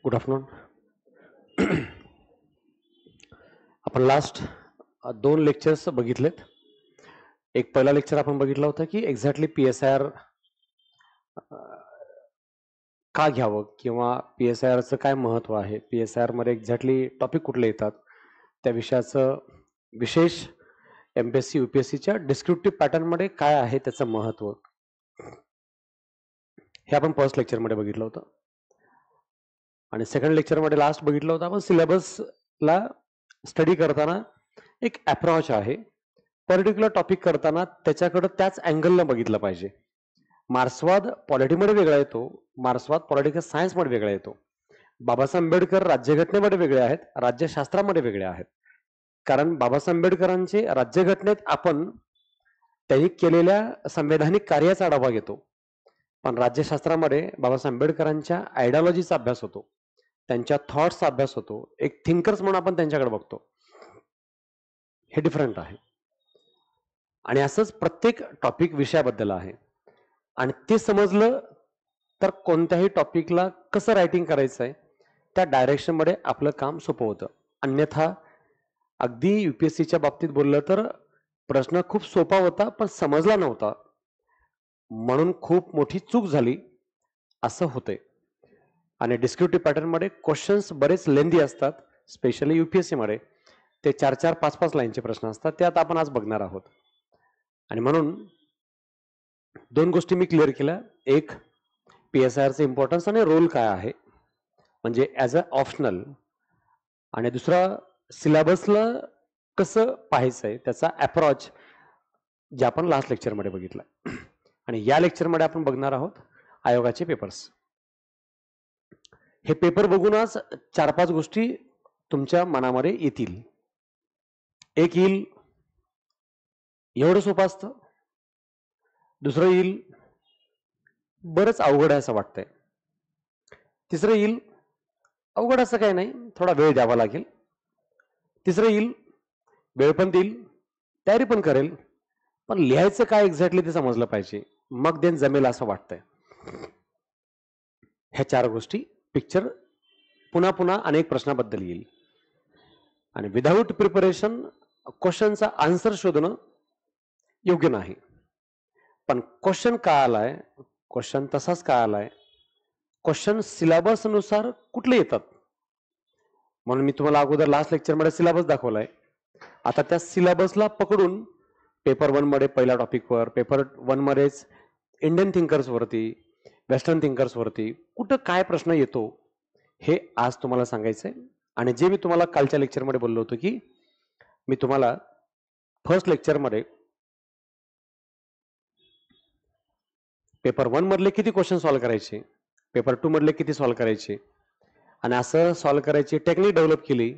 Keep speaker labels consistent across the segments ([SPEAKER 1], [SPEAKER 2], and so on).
[SPEAKER 1] Good afternoon. आपण last 2 lectures बघितलेत. एक पहिला लेक्चर आपण बघितला होता की एक्झॅक्टली PSIR का घ्यावं किंवा PSIRचं काय महत्व आहे, PSIR मध्ये एक्झॅक्टली टॉपिक कुठले येतात, त्या विषयाचं विशेष MPSC UPSCच्या डिस्क्रिप्टिव्ह पॅटर्नमध्ये काय आहे त्याचं महत्व, हे आपण फर्स्ट लेक्चरमध्ये बघितलं होतं. आणि सेकंड लेक्चरमध्ये लास्ट बघितलं होतं आपण सिलेबसला स्टडी करताना एक अप्रोच आहे. पर्टिक्युलर टॉपिक करताना त्याच्याकडे त्याच अँगलनं बघितलं पाहिजे. मार्क्सवाद पॉलिटीमध्ये वेगळा येतो, मार्क्सवाद पॉलिटिकल सायन्समध्ये वेगळा येतो. बाबासाहेब आंबेडकर राज्यघटनेमध्ये वेगळे आहेत, राज्यशास्त्रामध्ये वेगळे आहेत. कारण बाबासाहेब आंबेडकरांचे राज्यघटनेत आपण त्यांनी केलेल्या संवैधानिक कार्याचा आढावा घेतो, पण राज्यशास्त्रामध्ये बाबासाहेब आंबेडकरांच्या आयडिओलॉजीचा अभ्यास होतो, त्यांच्या थॉट्सचा अभ्यास होतो. एक थिंकर्स म्हणून आपण त्यांच्याकडे बघतो. हे डिफरंट आहे. आणि असंच प्रत्येक टॉपिक विषयाबद्दल आहे. आणि ते समजलं तर कोणत्याही टॉपिकला कसं रायटिंग करायचं आहे त्या डायरेक्शनमध्ये आपलं काम सोपं होतं. अन्यथा अगदी UPSCच्या बाबतीत बोललं तर प्रश्न खूप सोपा होता पण समजला नव्हता, म्हणून खूप मोठी चूक झाली असं होतंय. आणि डिस्क्रिप्टिव्ह पॅटर्नमध्ये क्वेश्चन्स बरेच लेंदी असतात, स्पेशली UPSC मध्ये ते 4-4, 5-5 लाईनचे प्रश्न असतात. ते आता आपण आज बघणार आहोत. आणि म्हणून 2 गोष्टी मी क्लिअर केल्या. एक, PSIRचं इम्पॉर्टन्स आणि रोल काय आहे म्हणजे ॲज अ ऑप्शनल. आणि दुसरा, सिलेबसला कसं पाहायचंय त्याचा अप्रोच, जे आपण लास्ट लेक्चरमध्ये बघितलं. आणि या लेक्चरमध्ये आपण बघणार आहोत आयोगाचे पेपर्स. हे पेपर बघूनच 4-5 गोष्टी तुमच्या मनामध्ये येतील. एक येईल, एवढं सोपं असतं. दुसरं येईल, बरंच अवघड आहे असं वाटतंय. तिसरं येईल, अवघड असं काही नाही, थोडा वेळ द्यावा लागेल. तिसरं येईल, वेळ पण देईल, तयारी पण करेल, पण लिहायचं काय एक्झॅक्टली ते समजलं पाहिजे, मग देन जमेल असं वाटतंय. ह्या 4 गोष्टी पिक्चर पुन्हा पुन्हा अनेक प्रश्नाबद्दल येईल. आणि विदाऊट प्रिपरेशन क्वेश्चनचा आन्सर शोधणं योग्य नाही. पण क्वेश्चन का आलाय, क्वेश्चन तसाच का आलाय, क्वेश्चन सिलेबसनुसार कुठले येतात, म्हणून मी तुम्हाला अगोदर लास्ट लेक्चरमध्ये सिलेबस दाखवलाय. आता त्या सिलेबसला पकडून पेपर 1 मध्ये पहिल्या टॉपिकवर, पेपर 1 मध्येच इंडियन थिंकर्स वरती, वेस्टर्न थिंकर्स वरती कुठं काय प्रश्न येतो हे आज तुम्हाला सांगायचंय. आणि जे मी तुम्हाला कालच्या लेक्चरमध्ये बोललो होतो की मी तुम्हाला फर्स्ट लेक्चरमध्ये पेपर 1 मधले किती क्वेश्चन सॉल्व्ह करायचे, पेपर 2 मधले किती सॉल्व्ह करायचे, आणि असं सॉल्व्ह करायची टेक्निक डेव्हलप केली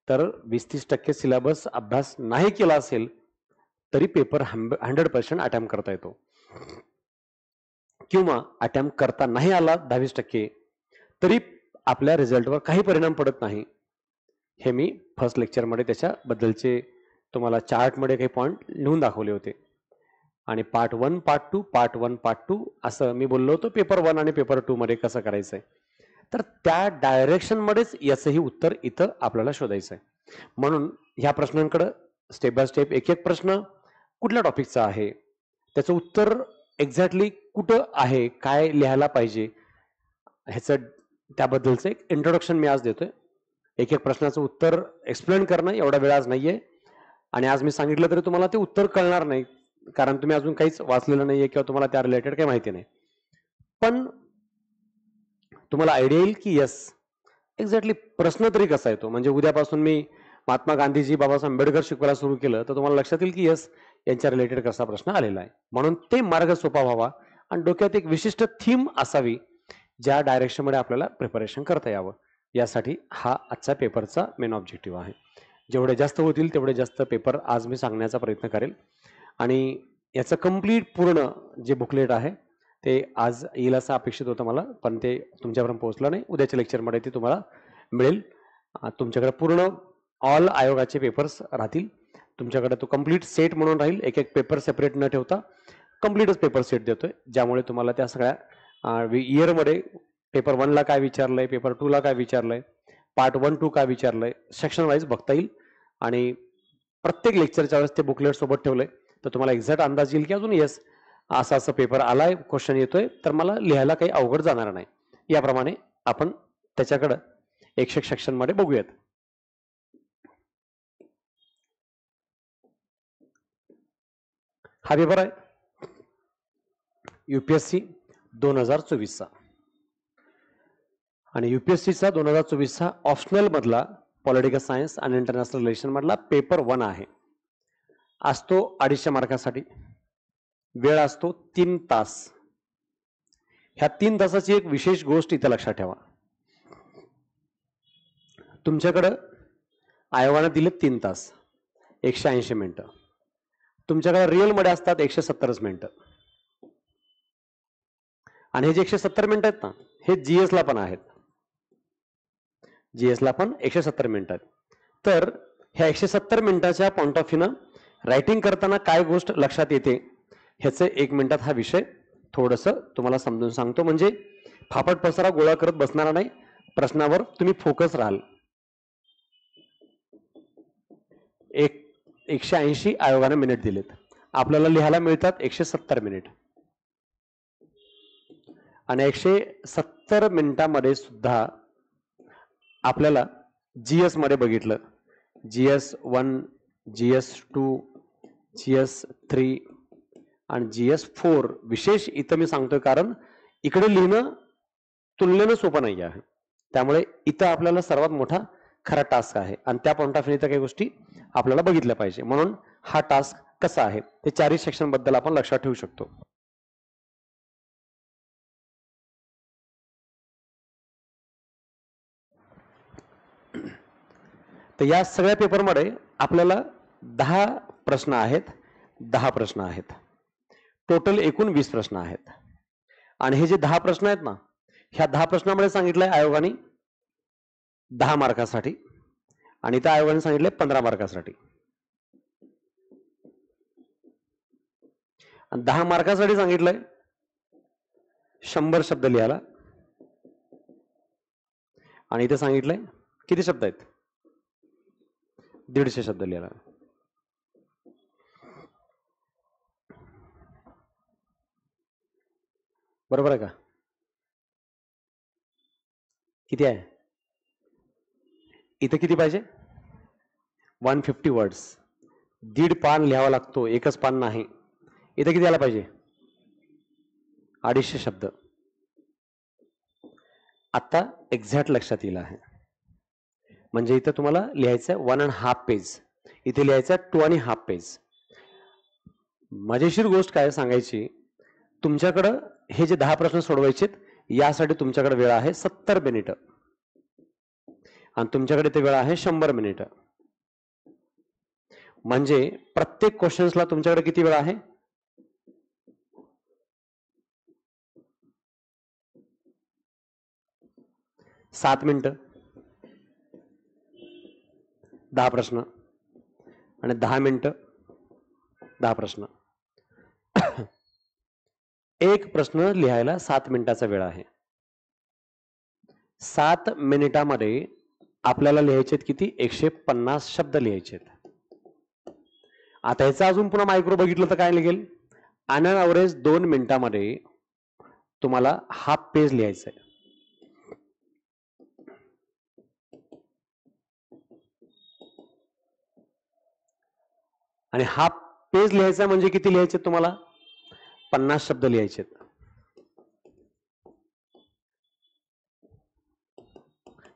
[SPEAKER 1] तर 20-30% सिलेबस अभ्यास नाही केला असेल तरी पेपर 100% अटेम्प्ट करता येतो. किंवा अटेम्प्ट करता नाही आला 10-20% तरी आपल्या रिझल्टवर काही परिणाम पडत नाही. हे मी फर्स्ट लेक्चरमध्ये त्याच्याबद्दलचे तुम्हाला चार्टमध्ये काही पॉईंट लिहून दाखवले होते. आणि पार्ट 1, पार्ट 2, पार्ट 1, पार्ट 2 असं मी बोललो होतो पेपर 1 आणि पेपर 2 मध्ये कसं करायचंय. तर त्या डायरेक्शनमध्येच याचंही उत्तर इथं आपल्याला शोधायचं आहे. म्हणून ह्या प्रश्नांकडे स्टेप बाय स्टेप एक एक प्रश्न कुठल्या टॉपिकचा आहे, त्याचं उत्तर एक्झॅक्टली कुठं आहे, काय लिहायला पाहिजे, ह्याचं त्याबद्दलचं एक इंट्रोडक्शन मी आज देतोय. एक एक प्रश्नाचं उत्तर एक्सप्लेन करणं एवढा वेळ आज नाहीये. आणि आज मी सांगितलं तरी तुम्हाला ते उत्तर कळणार नाही, कारण तुम्ही अजून काहीच वाचलेलं नाहीये किंवा तुम्हाला त्या रिलेटेड काही माहिती नाही. पण तुम्हाला आयडिया येईल की यस एक्झॅक्टली प्रश्न तरी कसा येतो. म्हणजे उद्यापासून मी महात्मा गांधीजी, बाबासाहेब आंबेडकर शिकवायला सुरू केलं तर तुम्हाला लक्षात येईल की यस यांच्या रिलेटेड कसा प्रश्न आलेला आहे. म्हणून ते मार्ग सोपा व्हावा आणि डोक्यात एक विशिष्ट थीम असावी ज्या डायरेक्शनमध्ये आपल्याला प्रिपरेशन करता यावं, यासाठी हा आजचा पेपरचा मेन ऑब्जेक्टिव्ह आहे. जेवढे जास्त होतील तेवढे जास्त पेपर आज मी सांगण्याचा प्रयत्न करेल. आणि याचं कम्प्लीट पूर्ण जे बुकलेट आहे ते आज येईल असं अपेक्षित होतं मला, पण ते तुमच्यापर्यंत पोहोचलं नाही. उद्याच्या लेक्चरमध्ये ते तुम्हाला मिळेल. तुमच्याकडे पूर्ण ऑल आयोगाचे पेपर्स राहतील. तुमच्याकडे तो कम्प्लीट सेट म्हणून राहील, एक एक पेपर सेपरेट न ठेवता कम्प्लीटच पेपर सेट देतोय, ज्यामुळे तुम्हाला त्या सगळ्या इयरमध्ये पेपर 1 ला काय विचारलंय, पेपर 2 ला काय विचारलंय, पार्ट 1, 2 काय विचारलंय, सेक्शन वाईज बघता येईल. आणि प्रत्येक लेक्चरच्या वेळेस ते बुकलेट सोबत ठेवलंय, तर तुम्हाला एक्झॅक्ट अंदाज येईल की अजून येस असा असा पेपर आलाय, क्वेश्चन येतोय, तर मला लिहायला काही अवघड जाणार नाही. याप्रमाणे आपण त्याच्याकडं एक सेक्शन मध्ये बघूयात. हा पेपर आहे युपीएससी 2024चा आणि युपीएससीचा 2024चा ऑप्शनल मधला पॉलिटिकल सायन्स आणि इंटरनॅशनल रिलेशन मधला पेपर 1 आहे. असतो 250 मार्कासाठी, वेळ असतो 3 तास. ह्या 3 तासाची एक विशेष गोष्ट इथं लक्षात ठेवा. तुमच्याकडं आयोगाने दिले 3 तास 180 मिनिटं, तुमच्याकडे रिअल मध्ये असतात 170 मिनिटं. आणि हे जे 170 मिनिटं आहेत ना, हे जीएस ला पण आहेत, जीएस ला पण 170 मिनिटं आहेत. तर ह्या 170 मिनिटाच्या पॉइंट ऑफ व्ह्यूनं रायटिंग करताना काय गोष्ट लक्षात येते ह्याचे 1 मिनिटात हा विषय थोडंसं तुम्हाला समजून सांगतो, म्हणजे फापट पसारा गोळा करत बसणार नाही, प्रश्नावर तुम्ही फोकस राहाल. 180 आयोगाने मिनिट दिलेत, आपल्याला लिहायला मिळतात 170 मिनिट. आणि 170 मिनिटामध्ये सुद्धा आपल्याला जीएस मध्ये बघितलं, जीएस 1, जीएस 2, जीएस 3 आणि जीएस 4 विशेष इथं मी सांगतोय कारण इकडे लिहिणं तुलनेनं सोपं नाही आहे. त्यामुळे इथं आपल्याला सर्वात मोठा खरा टास्क आहे आणि त्या पॉइंट ऑफ व्ह्यू काही गोष्टी आपल्याला बघितल्या पाहिजे. म्हणून हा टास्क कसा आहे ते 4 सेक्शन बद्दल आपण लक्षात ठेवू शकतो. तर या सगळ्या पेपरमध्ये आपल्याला 10 प्रश्न आहेत, 10 प्रश्न आहेत, टोटल एकूण 20 प्रश्न आहेत. आणि हे जे 10 प्रश्न आहेत ना, ह्या 10 प्रश्नामध्ये सांगितलंय आयोगाने 10 मार्कासाठी आणि त्या आयोगाने सांगितलंय 15 मार्कासाठी. 10 मार्कासाठी सांगितलंय 100 शब्द लिहायला आणि इथे सांगितलंय किती शब्द आहेत, 150 शब्द लिहायला. बरोबर आहे का? किती आहे इथे, किती पाहिजे 150 वर्ड्स, 1.5 पान लिहावा लागतो, एकच पान नाही. इथे किती आला पाहिजे 250 शब्द. आता एक्झॅक्ट लक्षात येईल आहे, म्हणजे इथं तुम्हाला लिहायचं आहे 1.5 पेज, इथे लिहायचं आहे 2.5 पेज. मजेशीर गोष्ट काय सांगायची, तुमच्याकडं हे जे 10 प्रश्न सोडवायचे यासाठी तुमच्याकडे वेळ आहे 70 मिनिटं आणि तुमच्याकडे ते वेळ आहे 100 मिनिटं. म्हणजे प्रत्येक क्वेश्चन्सला तुमच्याकडे किती वेळ आहे 7 मिनिटं, 10 प्रश्न आणि 10 मिनिटं 10 प्रश्न. एक प्रश्न लिहायला 7 मिनिटाचा वेळ आहे. 7 मिनिटामध्ये आपल्याला लिहायचे किती 150 शब्द लिहायचे. आता ह्याचा अजून पुन्हा मायक्रो बघितलं तर काय लिहेल, ऑन एन ॲव्हरेज 2 मिनिटामध्ये तुम्हाला हाफ पेज लिहायचं आहे. आणि हाफ पेज लिहायचा म्हणजे किती लिहायचे तुम्हाला 50 शब्द लिहायचे.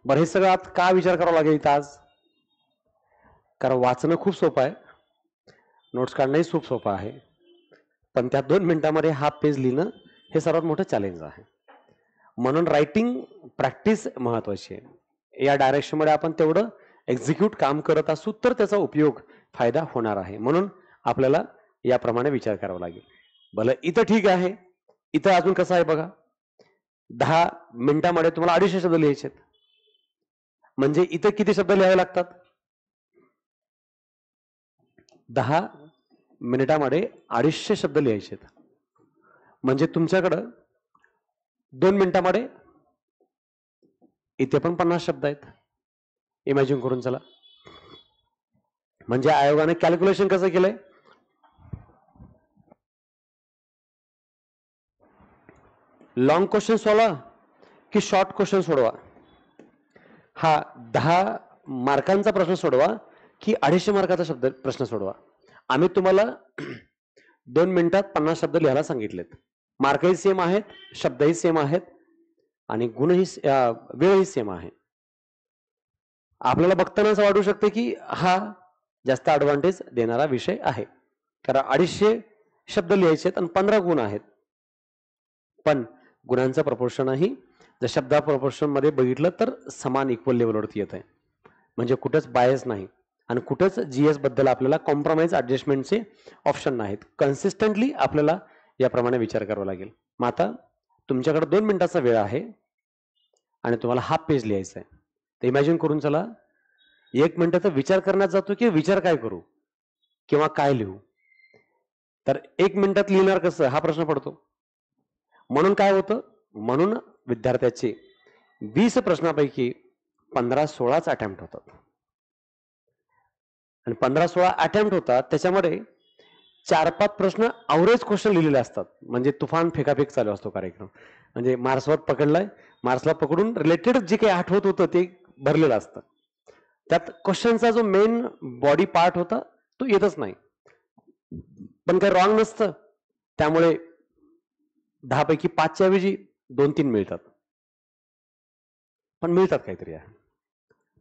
[SPEAKER 1] बरं हे सगळं आत का विचार करावा लागेल इथं आज, कारण वाचणं खूप सोपं आहे, नोट्स काढणंही खूप सोपं आहे, पण त्या 2 मिनिटांमध्ये हाफ पेज लिहिणं हे सर्वात मोठं चॅलेंज आहे. म्हणून रायटिंग प्रॅक्टिस महत्वाची आहे. या डायरेक्शनमध्ये आपण तेवढं एक्झिक्यूट काम करत असू तर त्याचा उपयोग फायदा होणार आहे. म्हणून आपल्याला याप्रमाणे विचार करावा लागेल. भलं इथं ठीक आहे, इथं अजून कसं आहे बघा, 10 मिनिटांमध्ये तुम्हाला 250 शब्द लिहायचे, म्हणजे इथं किती शब्द लिहावे लागतात 10 मिनिटांमध्ये 250 शब्द लिहायचे. म्हणजे तुमच्याकडं 2 मिनिटामध्ये इथे पण 50 शब्द आहेत. इमॅजिन करून चला. म्हणजे आयोगाने कॅल्क्युलेशन कसं केलंय, लॉंग क्वेश्चन सोडवा की शॉर्ट क्वेश्चन सोडवा, हा 10 मार्कांचा प्रश्न सोडवा की 250 मार्काचा शब्द प्रश्न सोडवा, आम्ही तुम्हाला 2 मिनिटात 50 शब्द लिहायला सांगितलेत. मार्कही सेम आहेत, शब्दही सेम आहेत आणि गुणही वेळही सेम आहे. आपल्याला बघताना असं वाटू शकते की हा जास्त ऍडव्हान्टेज देणारा विषय आहे, कारण 250 शब्द लिहायचे आहेत आणि 15 गुण आहेत. पण गुणांचं प्रपोर्शनही जर शब्दा प्रपोर्शन मध्ये बघितलं तर समान इक्वल लेवलवरती येत आहे. म्हणजे कुठंच बायस नाही आणि कुठंच जीएस बद्दल आपल्याला कॉम्प्रोमाइज ऍडजस्टमेंटचे ऑप्शन नाहीत. कन्सिस्टंटली आपल्याला याप्रमाणे विचार करावा लागेल. मग आता तुमच्याकडे 2 मिनिटाचा वेळ आहे आणि तुम्हाला हाफ पेज लिहायचा आहे. तर इमॅजिन करून चला, 1 मिनिटाचा विचार करण्यात जातो की विचार काय करू किंवा काय लिहू. तर 1 मिनिटात लिहिणार कसं हा प्रश्न पडतो. म्हणून काय होतं, म्हणून विद्यार्थ्याचे 20 प्रश्नापैकी 15-16च अटेम्प्ट होतात आणि 15-16 अटेम्प्ट होतात. त्याच्यामध्ये 4-5 प्रश्न अवरेज क्वेश्चन लिहिलेले असतात. म्हणजे तुफान फेकाफेक चालू असतो कार्यक्रम. म्हणजे मार्क्सवर पकडलाय, मार्क्सला पकडून रिलेटेड जे काही आठवत होतं ते भरलेलं असतं. त्यात क्वेश्चनचा जो मेन बॉडी पार्ट होता तो येतच नाही. पण काही रॉंग नसतं, त्यामुळे 10 पैकी 5च्या ऐवजी 2-3 मिळतात. पण मिळतात काहीतरी आहे.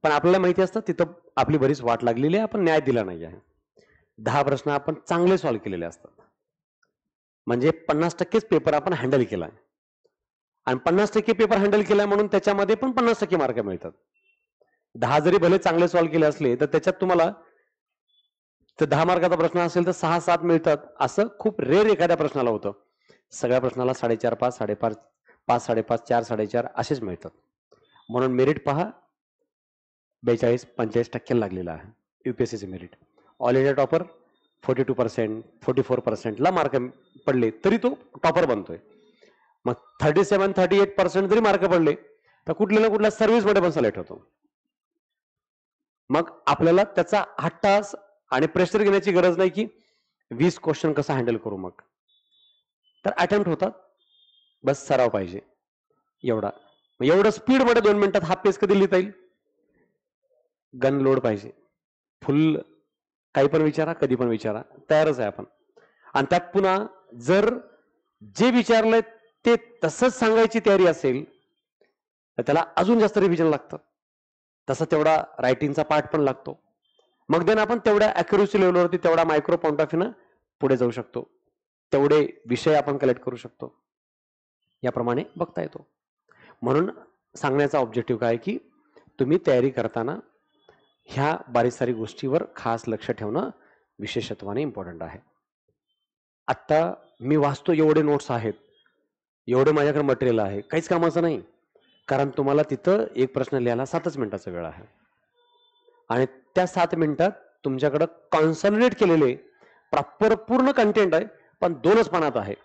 [SPEAKER 1] पण आपल्याला माहिती असतं तिथं आपली बरीच वाट लागलेली आहे, आपण न्याय दिला नाही आहे. 10 प्रश्न आपण चांगले सॉल्व्ह केलेले असतात. म्हणजे 50%च पेपर आपण हँडल केलाय आणि 50% पेपर हँडल केलाय म्हणून त्याच्यामध्ये पण 50% मार्क मिळतात. 10 जरी भले चांगले सॉल्व्ह केले असले तर त्याच्यात तुम्हाला 10 मार्काचा प्रश्न असेल तर 6-7 मिळतात. असं खूप रेअर एखाद्या प्रश्नाला होतं. सगळ्या प्रश्नाला 4.5, 5, 5.5, 5, 5.5, 4, 4.5 असेच मिळतात. म्हणून मेरिट पहा 42-45% लागलेला आहे युपीएससीचे मेरिट. ऑल इंडिया टॉपर 42%, 44% ला मार्क पडले तरी तो टॉपर बनतोय. मग 37-38% जरी मार्क पडले तर कुठल्या ना कुठल्या सर्व्हिसमध्ये पण सिलेक्ट होतो. मग आपल्याला त्याचा हट्टास आणि प्रेशर घेण्याची गरज नाही की 20 क्वेश्चन कसं हँडल करू. मग तर अटेम्प्ट होतात, बस सराव पाहिजे एवढा. एवढं स्पीडमध्ये 2 मिनिटात हा पेज कधी लिहिता येईल. गन लोड पाहिजे, फुल काही पण विचारा, कधी पण विचारा, तयारच आहे आपण. आणि त्यात पुन्हा जर जे विचारलंय ते तसंच सांगायची तयारी असेल तर त्याला अजून जास्त रिव्हिजन लागतं. तसा तेवढा रायटिंगचा पार्ट पण लागतो. मग देन आपण तेवढ्या अॅक्युरेसी लेवलवरती तेवढा मायक्रो पॉइंट ऑफ व्ह्यूनं पुढे जाऊ शकतो. तेवढे विषय आपण कलेक्ट करू शकतो. याप्रमाणे बघता येतो. म्हणून सांगण्याचा ऑब्जेक्टिव्ह काय की तुम्ही तयारी करताना ह्या बारीक सारी गोष्टीवर खास लक्ष ठेवणं विशेषत्वाने इम्पॉर्टंट आहे. आत्ता मी वाचतो एवढे नोट्स आहेत, एवढे माझ्याकडे मटेरियल आहे, काहीच कामाचं नाही. कारण तुम्हाला तिथं एक प्रश्न लिहायला 7च मिनिटाचा वेळ आहे आणि त्या 7 मिनिटात तुमच्याकडं कॉन्सन्ट्रेट केलेले प्रॉपर पूर्ण कंटेंट आहे, पण 2च पानात आहे.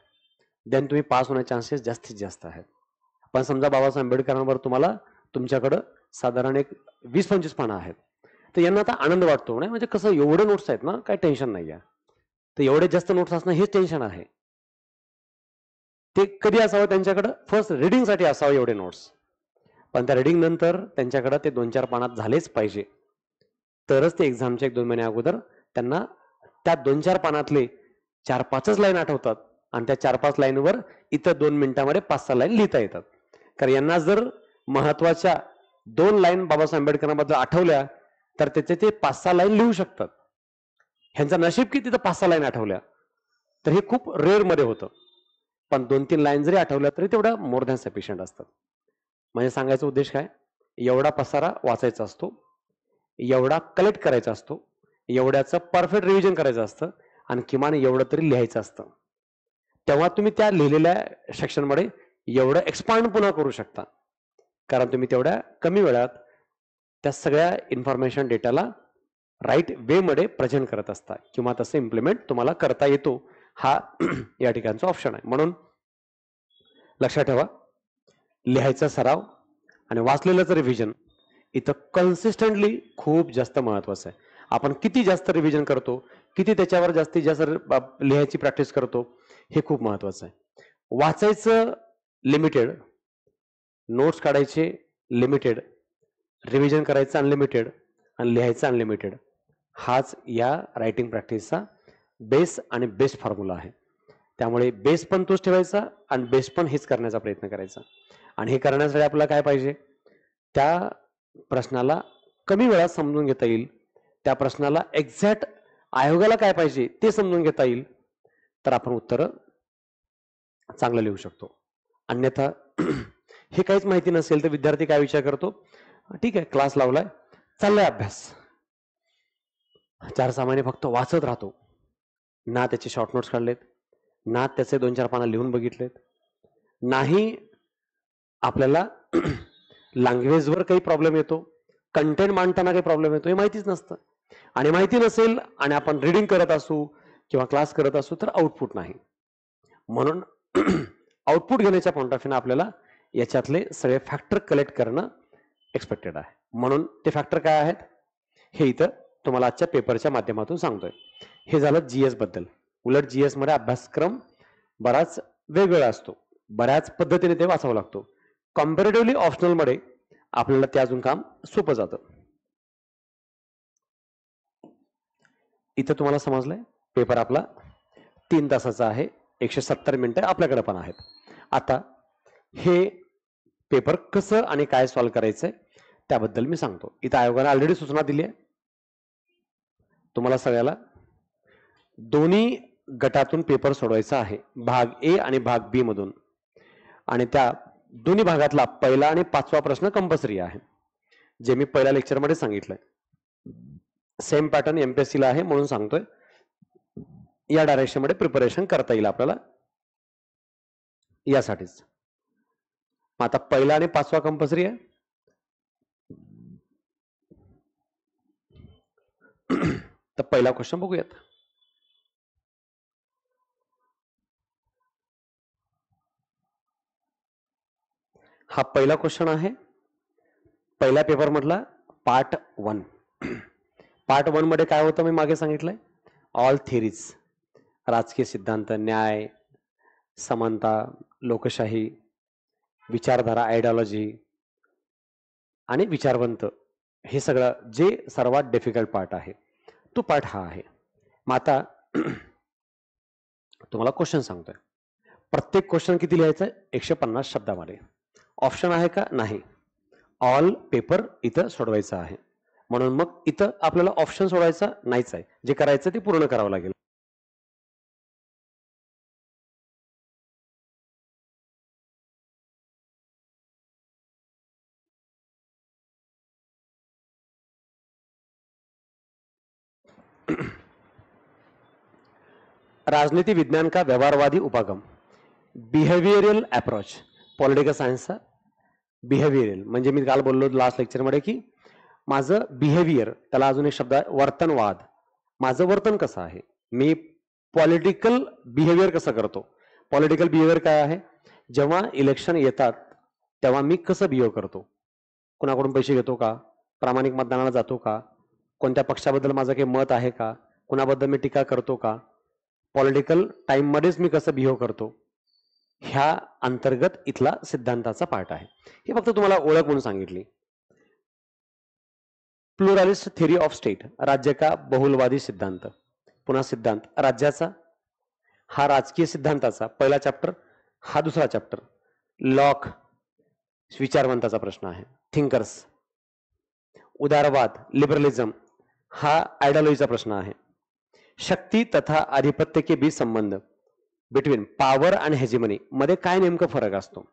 [SPEAKER 1] देन तुम्ही पास होण्याचे चान्सेस जास्तीत जास्त आहेत. पण समजा बाबासाहेब आंबेडकरांवर तुम्हाला तुमच्याकडं साधारण एक 20-25 पानं आहेत, तर यांना आता आनंद वाटतो नाही. म्हणजे कसं एवढे नोट्स आहेत ना, काही टेन्शन नाही आहे. तर एवढे जास्त नोट्स असणं हेच टेन्शन आहे. ते कधी असावं त्यांच्याकडं, फर्स्ट रिडिंगसाठी असावं एवढे नोट्स. पण त्या रिडिंग नंतर त्यांच्याकडे ते 2-4 पानात झालेच पाहिजे, तरच ते एक्झामच्या 1-2 महिन्या अगोदर त्यांना त्या 2-4 पानातले 4-5च लाईन आठवतात आणि त्या 4-5 लाईनवर इतर 2 मिनिटांमध्ये 5-6 लाईन लिहिता येतात. कारण यांना जर महत्वाच्या 2 लाईन बाबासाहेब आंबेडकरांबद्दल आठवल्या तर त्याचे ते 5-6 लाईन लिहू शकतात. ह्यांचं नशीब की तिथं 5-6 लाईन आठवल्या, तर हे खूप रेअर मध्ये होतं. पण 2-3 लाईन जरी आठवल्या तरी तेवढा मोर दॅन सफिशियंट असतात. म्हणजे सांगायचा उद्देश काय, एवढा पसारा वाचायचा असतो, एवढा कलेक्ट करायचा असतो, एवढ्याचं परफेक्ट रिव्हिजन करायचं असतं आणि किमान एवढं तरी लिहायचं असतं. तेव्हा तुम्ही त्या लिहिलेल्या सेक्शनमध्ये एवढं एक्सपांड पुन्हा करू शकता. कारण तुम्ही तेवढ्या कमी वेळात त्या सगळ्या इन्फॉर्मेशन डेटाला राईट वे मध्ये प्रेझेंट करत असता किंवा तसं इम्प्लिमेंट तुम्हाला करता येतो. हा या ठिकाणचा ऑप्शन आहे. म्हणून लक्षात ठेवा, लिहायचा सराव आणि वाचलेलंच रिव्हिजन इथं कन्सिस्टंटली खूप जास्त महत्वाचं आहे. आपण किती जास्त रिव्हिजन करतो, किती त्याच्यावर जास्तीत जास्त लिहायची प्रॅक्टिस करतो, हे खूप महत्वाचं आहे. वाचायचं लिमिटेड, नोट्स काढायचे लिमिटेड, रिव्हिजन करायचं अनलिमिटेड आणि लिहायचं अनलिमिटेड. हाच या रायटिंग प्रॅक्टिसचा बेस आणि बेस्ट फॉर्म्युला आहे. त्यामुळे बेस पण तोच ठेवायचा आणि बेस पण हेच करण्याचा प्रयत्न करायचा. आणि हे करण्यासाठी आपल्याला काय पाहिजे, त्या प्रश्नाला कमी वेळात समजून घेता येईल, त्या प्रश्नाला एक्झॅक्ट आयोगाला काय पाहिजे ते समजून घेता येईल, तर आपण उत्तर चांगलं लिहू शकतो. अन्यथा हे काहीच माहिती नसेल तर विद्यार्थी काय विचार करतो, ठीक आहे क्लास लावलाय, चाललाय अभ्यास, 4-6 महिने फक्त वाचत राहतो, ना त्याचे शॉर्ट नोट्स काढलेत, ना त्याचे 2-4 पानं लिहून बघितलेत, नाही आपल्याला लँग्वेजवर काही प्रॉब्लेम येतो, कंटेंट मांडताना काही प्रॉब्लेम येतो, हे माहितीच नसतं. आणि माहिती नसेल आणि आपण रीडिंग करत असू किंवा क्लास करत असू तर आउटपुट नाही. म्हणून आउटपुट घेण्याच्या पॉइंट ऑफ व्ह्यूने आपल्याला याच्यातले सगळे फॅक्टर कलेक्ट करणं एक्सपेक्टेड आहे. म्हणून ते फॅक्टर काय आहेत हे इथं तुम्हाला आजच्या पेपरच्या माध्यमातून सांगतोय. हे झालं जीएस बद्दल. उलट जीएस मध्ये अभ्यासक्रम बराच वेगवेगळा असतो, बऱ्याच पद्धतीने ते वाचावं लागतो. कॉम्पॅरेटिव्हली ऑप्शनल मध्ये आपल्याला ते अजून काम सोपं जातं. इथं तुम्हाला समजलंय पेपर आपला 3 तासाचा आहे, 170 मिनिटं आपल्याकडे पण आहेत. आता हे पेपर कसं आणि काय सॉल्व्ह करायचंय त्याबद्दल मी सांगतो. इथं आयोगाने ऑलरेडी सूचना दिली आहे तुम्हाला सगळ्याला. दोन्ही गटातून पेपर सोडवायचा आहे, भाग ए आणि भाग बी मधून. आणि त्या दोन्ही भागातला पहिला आणि 5वा प्रश्न कंपल्सरी आहे, जे मी पहिल्या लेक्चरमध्ये सांगितलंय. सेम पॅटर्न एमपीएससी ला आहे म्हणून सांगतोय, या डायरेक्शन मध्ये प्रिपरेशन करता येईल आपल्याला यासाठीच. आता पहिला आणि 5वा कंपल्सरी आहे. तर पहिला क्वेश्चन बघूयात. हा पहिला क्वेश्चन आहे पहिल्या पेपर मधला पार्ट 1. पार्ट 1 मध्ये काय होतं मी मागे सांगितलंय, ऑल थिअरीज, राजकीय सिद्धांत, न्याय, समानता, लोकशाही, विचारधारा, आयडिओलॉजी आणि विचारवंत, हे सगळं जे सर्वात डिफिकल्ट पार्ट आहे तो पार्ट हा आहे. मग आता तुम्हाला क्वेश्चन सांगतोय. प्रत्येक क्वेश्चन किती लिहायचं आहे, 150 शब्दामध्ये. ऑप्शन आहे का, नाही. ऑल पेपर इथं सोडवायचं आहे. म्हणून मग इथं आपल्याला ऑप्शन सोडवायचा नाहीच आहे, जे करायचं ते पूर्ण करावं लागेल. राजनीति विज्ञान का व्यवहारवादी उपागम, बिहेवियरल अप्रोच, पॉलिटिकल सायन्सचा बिहेवियरल म्हणजे मी काल बोललो लास्ट लेक्चरमध्ये की माझं बिहेवियर, त्याला अजून एक शब्द आहे वर्तनवाद. माझं वर्तन कसं आहे, मी पॉलिटिकल बिहेवियर कसं करतो. पॉलिटिकल बिहेवियर काय आहे, जेव्हा इलेक्शन येतात तेव्हा मी कसं बिहेव करतो, कुणाकडून पैसे घेतो का, प्रामाणिक मतदानाला जातो का, कोणत्या पक्षाबद्दल माझं काही मत आहे का, कुणाबद्दल मी टीका करतो का, पॉलिटिकल टाइम मध्येच मी कसं बिहेव करतो, ह्या अंतर्गत इथला सिद्धांताचा पार्ट आहे. हे फक्त तुम्हाला ओळख म्हणून सांगितली. प्लुरालिस्ट थिअरी ऑफ स्टेट, राज्य का बहुलवादी सिद्धांत. पुन्हा सिद्धांत राज्याचा, हा राजकीय सिद्धांताचा पहिला चॅप्टर, हा दुसरा चॅप्टर. लॉक विचारवंताचा प्रश्न आहे, थिंकर्स. उदारवाद लिबरलिझम, हा आयडियोलॉजीचा प्रश्न आहे. शक्ती तथा आधिपत्य के बीच संबंध, बिटवीन पॉवर आणि हेजिमनी मध्ये काय नेमकं फरक असतो.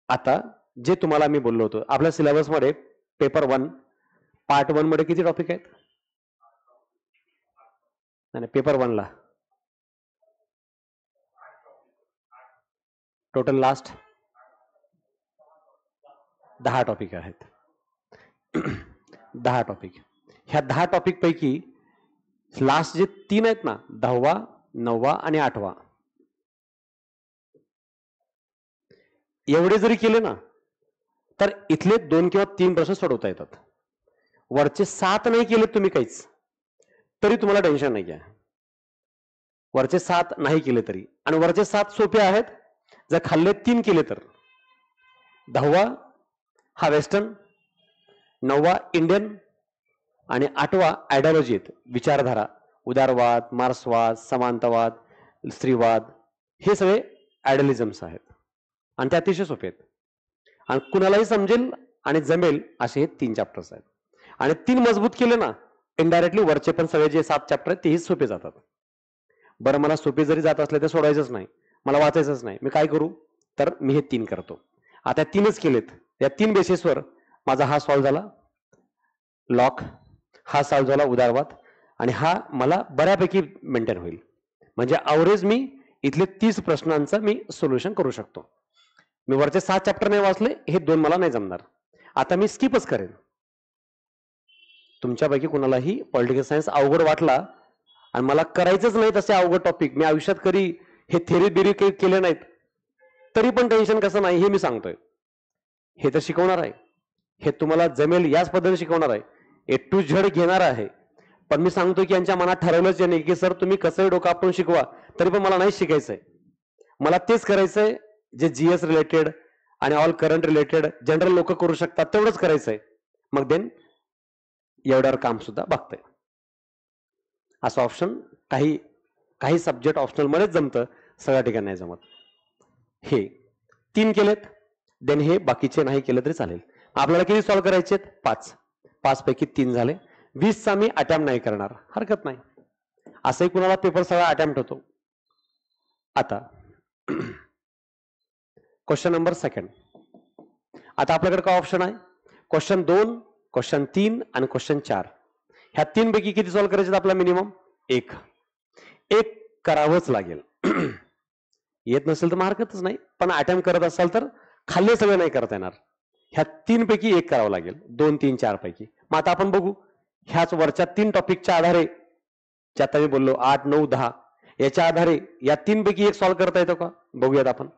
[SPEAKER 1] आता जे तुम्हाला मी बोललो होतो, आपल्या सिलेबस मध्ये पेपर 1 पार्ट 1 मध्ये किती टॉपिक आहेत, नाही पेपर 1 ला टोटल लास्ट 10 टॉपिक आहेत. 10 टॉपिक. ह्या 10 टॉपिक पैकी लास्ट जे 3 आहेत ना, 10वा 9वा आणि 8वा, एवढे जरी केले ना तर इथले 2 किंवा 3 प्रश्न सोडवता येतात. वरचे 7 नाही केले तुम्ही काहीच तरी तुम्हाला टेन्शन नाही आहे. वरचे 7 नाही केले तरी, आणि वरचे 7 सोपे आहेत. जर खाल्ले 3 केले तर 10वा हा वेस्टर्न, 9वा इंडियन आणि 8वा आयडियोलॉजी आहेत, विचारधारा, उदारवाद, मार्क्सवाद, समानतावाद, स्त्रीवाद, हे सगळे आयडियलिझम्स आहेत आणि ते अतिशय सोपे आहेत आणि कुणालाही समजेल आणि जमेल असे हे 3 चॅप्टर्स आहेत. आणि 3 मजबूत केले ना इनडायरेक्टली वरचे पण सगळे जे 7 चॅप्टर आहेत तेही सोपे जातात. बरं, मला सोपे जरी जात असले तर सोडायचंच नाही, मला वाचायचंच नाही, मी काय करू तर मी हे 3 करतो. आता 3च केलेत, या 3 बेसिसवर माझा हा सॉल्व्ह झाला लॉक, हा सॉल्व्ह झाला उदारवाद, आणि हा मला बऱ्यापैकी मेंटेन होईल. म्हणजे अवरेज मी इथले 30 प्रश्नांचं मी सोल्युशन करू शकतो. मी वरचे 7 चॅप्टर नाही वाचले, हे 2 मला नाही जमणार. आता मी स्किपच करेन. तुमच्यापैकी कुणालाही पॉलिटिकल सायन्स अवघड वाटला आणि मला करायचंच नाही तसे अवघड टॉपिक, मी आयुष्यात कधी हे थेरी बिरी केले नाहीत, तरी पण टेन्शन कसं नाही हे मी सांगतोय. हे तर शिकवणार आहे, हे तुम्हाला जमेल याच पद्धतीने शिकवणार आहे, ए टू झेड घेणार आहे. पण मी सांगतो की यांच्या मनात ठरवलंच नाही की सर तुम्ही कसंही डोकं आपण शिकवा, तरी पण मला नाही शिकायचंय, मला तेच करायचंय जे जीएस रिलेटेड आणि ऑल करंट रिलेटेड जनरल लोक करू शकतात तेवढंच करायचंय. मग देन एवढ्यावर काम सुद्धा बघतंय. असं ऑप्शन काही सब्जेक्ट ऑप्शनल मध्येच जमतं, सगळ्या ठिकाणी नाही जमत. हे 3 केलेत, देन हे बाकीचे नाही केले तरी चालेल. आपल्याला किती सॉल्व्ह करायचे? 5. 5 पैकी 3 झाले. 20चा मी अटेम्प्ट नाही करणार, हरकत नाही. असंही कुणाला पेपर सगळा अटेम्प्ट होतो. आता क्वेश्चन नंबर 2. आता आपल्याकडे काय ऑप्शन आहे? क्वेश्चन 2, क्वेश्चन 3 आणि क्वेश्चन 4. ह्या 3 पैकी किती सॉल्व्ह करायचे आपला मिनिमम? 1 करावंच लागेल. येत नसेल तर हरकतच नाही, पण अटेम्प्ट करत असाल तर खाल्ले सगळे नाही करता येणार. ह्या 3 पैकी 1 करावं लागेल, 2, 3, 4 पैकी. मग आता आपण बघू ह्याच वरच्या 3 टॉपिकच्या आधारे, जे आता मी बोललो 8, 9, 10, याच्या आधारे या 3 पैकी 1 सॉल्व्ह करता येतो का बघूयात आपण.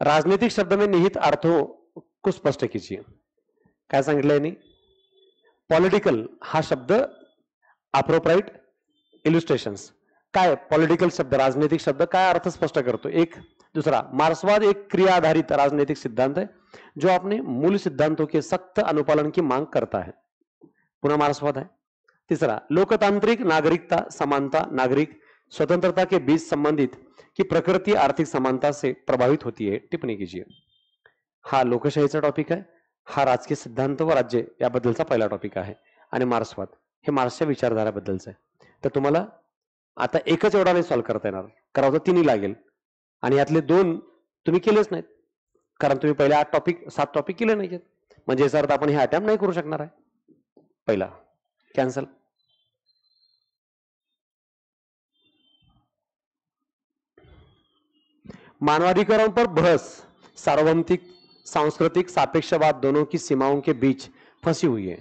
[SPEAKER 1] राजनीतिक शब्द में निहित अर्थों को स्पष्ट कीजिए. काय सांगितलं यांनी? पॉलिटिकल हा शब्द अप्रोप्राइट इल्युस्ट्रेशन्स. काय पॉलिटिकल शब्द, राजनीतिक शब्द काय अर्थ स्पष्ट करतो? एक. दूसरा, मार्क्सवाद एक क्रिया आधारित राजनीतिक सिद्धांत है जो अपने मूल सिद्धांतों के सख्त अनुपालन की मांग करता है. पुनः मार्क्सवाद है. तीसरा, लोकतांत्रिक नागरिकता, समानता, नागरिक स्वतंत्रता के बीच संबंधित की प्रकृति आर्थिक समानता से प्रभावित होती है. टिप्पणी कीजिए. हा लोकशाहीचा टॉपिक आहे, हा राजकीय सिद्धांत व राज्य याबद्दलचा पहिला टॉपिक आहे, आणि मार्क्सवाद हे मार्क्सच्या विचारधाराबद्दलचं आहे. तर तुम्हाला आता एकच एवढा नाही सॉल्व्ह करता येणार, करावं तर 3 लागेल, आणि यातले 2 तुम्ही केलेच नाहीत, कारण तुम्ही पहिले 7 टॉपिक केले नाहीत. म्हणजे याचा अर्थ आपण हे अटेम्प्ट नाही करू शकणार आहे. पहिला कॅन्सल. मानवाधिकारों पर बहस सार्वभौमिक सांस्कृतिक सापेक्षवाद दोनों की सीमाओं के बीच फंसी हुई है.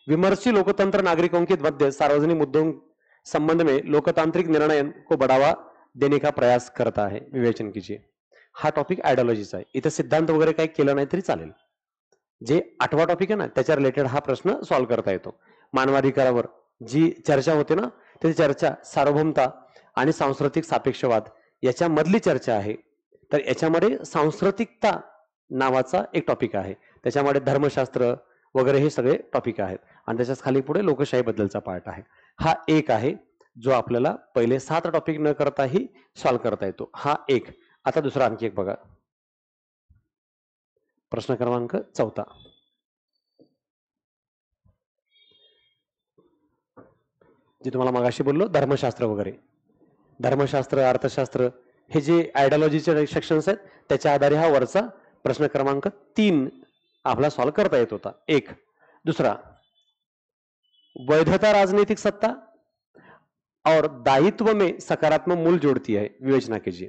[SPEAKER 1] विमर्शी लोकतंत्र नागरिकों के मध्य सार्वजनिक मुद्दों संबंध में लोकतांत्रिक निर्णय को बढ़ावा देने का प्रयास करता है. विवेचन कीजिए. हा टॉपिक आयडियोलॉजीचा आहे, इथे सिद्धांत वगैरे काही केलं नाही तरी चालेल. जे 8वा टॉपिक आहे ना त्याच्या रिलेटेड हा प्रश्न सॉल्व्ह करता येतो. मानवाधिकारावर जी चर्चा होते ना, त्याची चर्चा सार्वभौमता आणि सांस्कृतिक सापेक्षवाद याच्या मधली चर्चा आहे. तर याच्यामध्ये सांस्कृतिकता नावाचा एक टॉपिक आहे, त्याच्यामध्ये धर्मशास्त्र वगैरे हे सगळे टॉपिक आहेत, आणि त्याच्याच खाली पुढे लोकशाही बद्दलचा पार्ट आहे. हा एक आहे जो आपल्याला पहिले 7 टॉपिक न करताही सॉल्व्ह करता येतो. हा एक. आता दुसरा आणखी एक बघा, प्रश्न क्रमांक 4. जे तुम्हाला मगाशी बोललो धर्मशास्त्र वगैरे, धर्मशास्त्र, अर्थशास्त्र हे जे आयडियोलॉजीचे सेक्शन्स आहेत त्याच्या आधारे हा वरचा प्रश्न क्रमांक 3 आपला सॉल्व्ह करता येत होता. एक. दूसरा, वैधता राजनीतिक सत्ता और दायित्व में सकारात्मक मूल जोड़ती है. विवेचना कीजिए.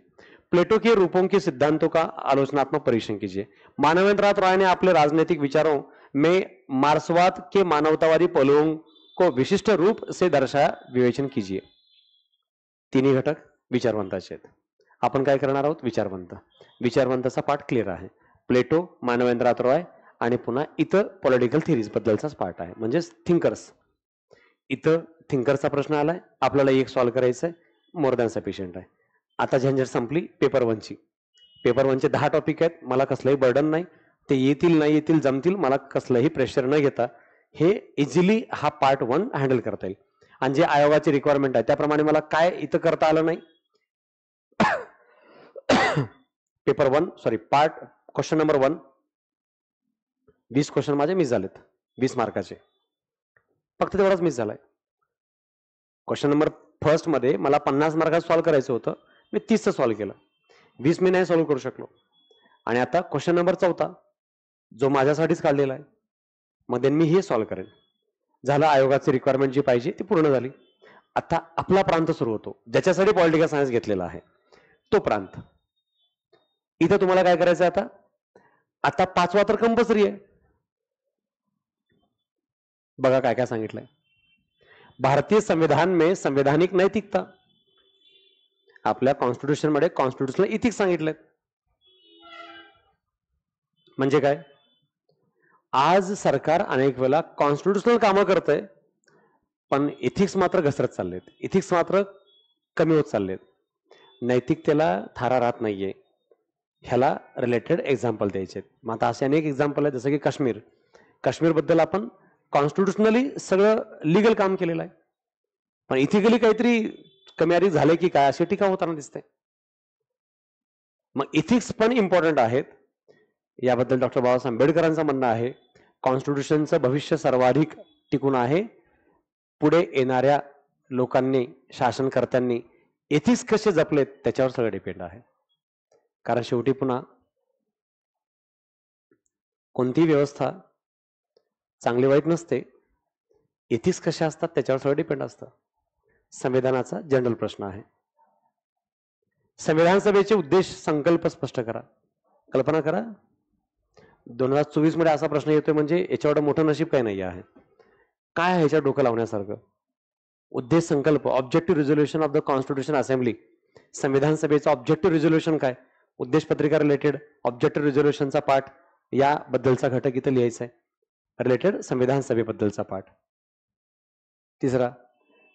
[SPEAKER 1] प्लेटो के रूपों के सिद्धांतों का आलोचनात्मक परीक्षण कीजिए. मानवेंद्रनाथ राय ने अपने राजनीतिक विचारों में मार्क्सवाद के मानवतावादी पहलुओं को विशिष्ट रूप से दर्शाया. विवेचन कीजिए. 3 घटक विचारवंताचे आहेत. आपण काय करणार आहोत, विचारवंत. विचारवंताचा पाठ क्लिअर आहे. प्लेटो, मानवेंद्र रॉय आणि पुन्हा इतर पॉलिटिकल थिरीज बद्दलचाच पार्ट आहे, म्हणजे थिंकर्स. इथं थिंकरचा प्रश्न आलाय, आपल्याला एक सॉल्व्ह करायचं आहे, मोर दॅन सफिशियंट आहे. आता झंझट संपली पेपर वनची. पेपर वनचे 10 टॉपिक आहेत, मला कसलंही बर्डन नाही. ते येतील नाही येतील जमतील, मला कसलंही प्रेशर न घेता हे इझिली हा पार्ट 1 हँडल करता येईल. आणि जे आयोगाची रिक्वायरमेंट आहे त्याप्रमाणे मला काय इथं करता आलं नाही. Paper 1 sorry part question number 1 20 question माझे मिस झालेत, 20 मार्काचे, फक्त तेवढाच मिस झालाय. क्वेश्चन नंबर फर्स्ट मध्ये मला 50 मार्कात सॉल्व्ह करायचं होतं, मी 30चं सॉल्व्ह केलं, 20 मी नाही सॉल्व्ह करू शकलो. आणि आता क्वेश्चन नंबर 4 जो माझ्यासाठीच काढलेला आहे, मग मी हे सॉल्व्ह करेन. झालं, आयोगाची रिक्वायरमेंट जी पाहिजे ती पूर्ण झाली. आता आपला प्रांत सुरू होतो, ज्याच्यासाठी पॉलिटिकल सायन्स घेतलेला आहे तो प्रांत. इथं तुम्हाला काय करायचं आता, आता 5वा तर कंपल्सरी आहे. बघा काय काय सांगितलंय. भारतीय संविधान में संवैधानिक नैतिकता, आपल्या कॉन्स्टिट्यूशन मध्ये कॉन्स्टिट्यूशनल इथिक्स सांगितलेत. म्हणजे काय, आज सरकार अनेक वेळा कॉन्स्टिट्यूशनल कामं करतंय, पण इथिक्स मात्र घसरत चाललेत, इथिक्स मात्र कमी होत चाललेत, नैतिकतेला थारा राहत नाहीये. ह्याला रिलेटेड एक्झाम्पल द्यायचे. मग आता असे अनेक एक्झाम्पल आहेत, जसं की काश्मीर. काश्मीरबद्दल आपण कॉन्स्टिट्यूशनली सगळं लिगल काम केलेलं आहे, पण इथिकली काहीतरी कमी अधिक झाले की काय अशी टीका होताना दिसते. मग इथिक्स पण इम्पॉर्टंट आहेत. याबद्दल डॉक्टर बाबासाहेब आंबेडकरांचं म्हणणं आहे, कॉन्स्टिट्यूशनचं भविष्य सर्वाधिक टिकून आहे. पुढे येणाऱ्या लोकांनी, शासनकर्त्यांनी एथिक्स कसे जपलेत त्याच्यावर सगळं डिपेंड आहे. कारण शेवटी पुन्हा कोणतीही व्यवस्था चांगली वाईट नसते, एथिक्स कसे असतात त्याच्यावर सगळं डिपेंड असतं. संविधानाचा जनरल प्रश्न आहे. संविधान सभेचे उद्देश संकल्प स्पष्ट करा. कल्पना करा, 2024 मध्ये असा प्रश्न येतोय म्हणजे याच्यावर मोठं नशीब काही नाही आहे. काय आहे ह्याच्या डोकं लावण्यासारखं. उद्देश संकल्प, objective resolution of the constitution assembly. संविधान सभेचा ऑब्जेक्टिव्ह रिझोल्युशन काय, उद्देश पत्रिका रिलेटेड ऑब्जेक्टिव्ह रिझोल्युशनचा पाठ याबद्दलचा घटक इथं लिहायचा आहे, रिलेटेड संविधान सभेबद्दलचा पाठ. तिसरा,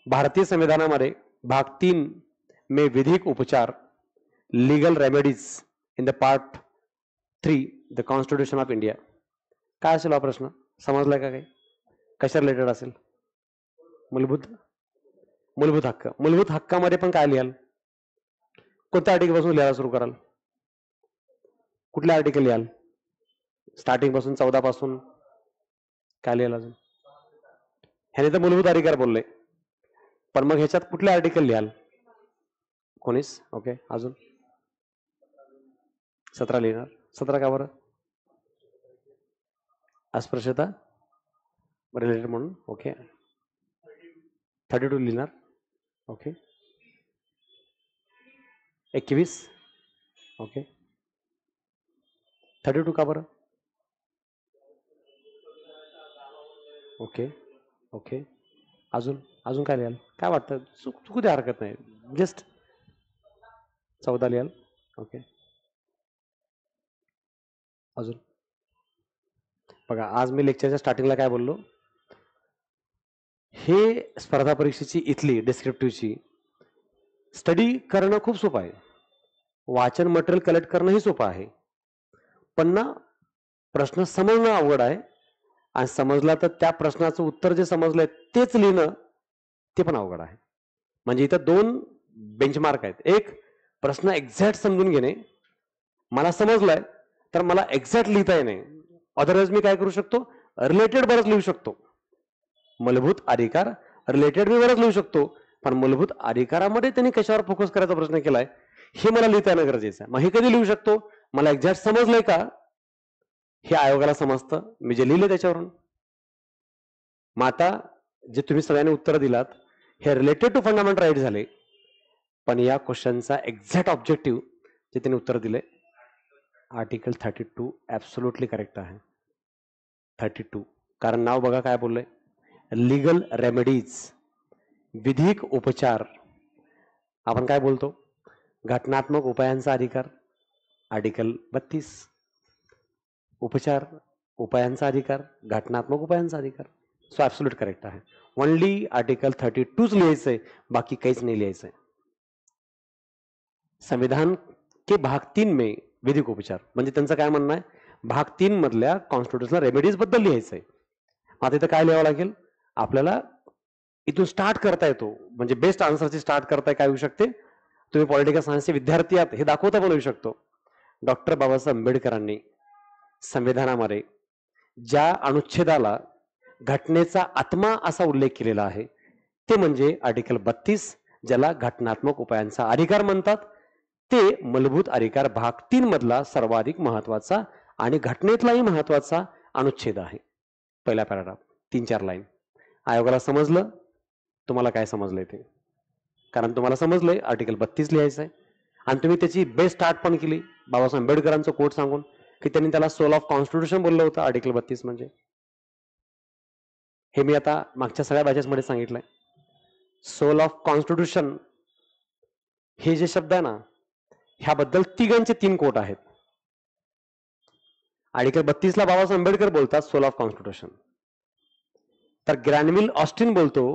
[SPEAKER 1] भारतीय संविधानामध्ये भाग 3 में विधिक उपचार, legal remedies in the part 3 the constitution of India. काय असेल हा प्रश्न, समजलाय का काही, कशा रिलेटेड असेल. मूलभूत हक्क. मूलभूत हक्कामध्ये पण काय लिहाल, कोणत्या आर्टिकल पासून लिहायला सुरू कराल, कुठल्या आर्टिकल लिहाल, स्टार्टिंग पासून 14 पासून काय लिहाल अजून. ह्याने तर मूलभूत अधिकार बोलले, पण मग ह्याच्यात कुठले आर्टिकल लिहाल, 19. ओके, अजून 17 लिहिणार. 17 का बरं, अस्पृश्यता रिलेटेड म्हणून. ओके, 32 लिहिणार. ओके, 21. ओके, 32 का बरं. ओके ओके, अजून काय लिहाल, काय वाटतं, चुकू द्या, हरकत नाही, जस्ट 14 लिहाल. ओके, अजून बघा, आज मी लेक्चरच्या स्टार्टिंगला काय बोललो, हे स्पर्धा परीक्षेची इथली डिस्क्रिप्टिव्हची स्टडी करणं खूप सोपं आहे, वाचन मटेरियल कलेक्ट करणंही सोपं आहे, पण ना प्रश्न समजणं अवघड आहे. आणि समजला तर त्या प्रश्नाचं उत्तर जे समजलंय तेच लिहिणं ते पण अवघड आहे. म्हणजे इथं 2 बेंचमार्क आहेत. एक, प्रश्न एक्झॅक्ट समजून घेणे, मला समजलाय तर मला एक्झॅक्ट लिहिता येणे, अदरवाईज मी काय करू शकतो, रिलेटेड बरंच लिहू शकतो. मूलभूत अधिकार रिलेटेड मी बरंच लिहू शकतो, पण मूलभूत अधिकारामध्ये त्यांनी कशावर फोकस करायचा प्रश्न केलाय हे मला लिहिता येणं गरजेचं आहे. मग हे कधी लिहू शकतो, मला एक्झॅक्ट समजलंय का हे आयोगाला समजतं, मी जे लिहिले त्याच्यावरून. मग आता जे तुम्ही सगळ्यांनी उत्तर दिलात हे रिलेटेड टू फंडामेंटल राईट झाले, पण या क्वेश्चनचा एक्झॅक्ट ऑब्जेक्टिव्ह जे त्यांनी उत्तर दिले, आर्टिकल 32 ऍब्सोल्युटली करेक्ट आहे. 32, कारण नाव बघा काय बोललंय, लीगल रेमेडीज, विधिक उपचार. आपण काय बोलतो, घटनात्मक उपायांचा अधिकार आर्टिकल 32. उपचार उपायांचा अधिकार घटनात्मक उपायांचा अधिकार. सो ॲब्सोल्यूट करेक्ट आहे. ओनली आर्टिकल 32च लिहायचंय, बाकी काहीच नाही लिहायचंय. संविधान के भाग 3 में विधिक उपचार म्हणजे त्यांचं काय म्हणणं आहे, भाग 3 मधल्या कॉन्स्टिट्युशनल रेमेडीज बद्दल लिहायचंय. आता इथं काय लिहावं लागेल आपल्याला, इथून स्टार्ट करता येतो. म्हणजे बेस्ट आन्सरची स्टार्ट करताय काय होऊ शकते, तुम्ही पॉलिटिकल सायन्सचे विद्यार्थी आहात हे दाखवता पण होऊ शकतो. डॉक्टर बाबासाहेब आंबेडकरांनी संविधानामध्ये ज्या अनुच्छेदाला घटनेचा आत्मा असा उल्लेख केलेला आहे ते म्हणजे आर्टिकल 32, ज्याला घटनात्मक उपायांचा अधिकार म्हणतात. ते मूलभूत अधिकार भाग 3 मधला सर्वाधिक महत्वाचा आणि घटनेतलाही महत्वाचा अनुच्छेद आहे. पहिला पॅराग्राफ 3-4 लाईन. आयोगाला समजलं, तुम्हाला काय समजलंय ते, कारण तुम्हाला समजलंय आर्टिकल 32 लिहायचं आहे आणि तुम्ही त्याची बेस्ट स्टार्ट पण केली बाबासाहेब आंबेडकरांचं कोट सांगून की त्यांनी त्याला सोल ऑफ कॉन्स्टिट्यूशन बोललं होतं. आर्टिकल 32 म्हणजे हे मी आता मागच्या सगळ्या बॅचेसमध्ये सांगितलंय. सोल ऑफ कॉन्स्टिट्यूशन हे जे शब्द आहे ना, ह्याबद्दल तिघांचे 3 कोट आहेत. आर्टिकल 32 ला बाबासाहेब आंबेडकर बोलतात सोल ऑफ कॉन्स्टिट्यूशन, तर ग्रॅनविल ऑस्टिन बोलतो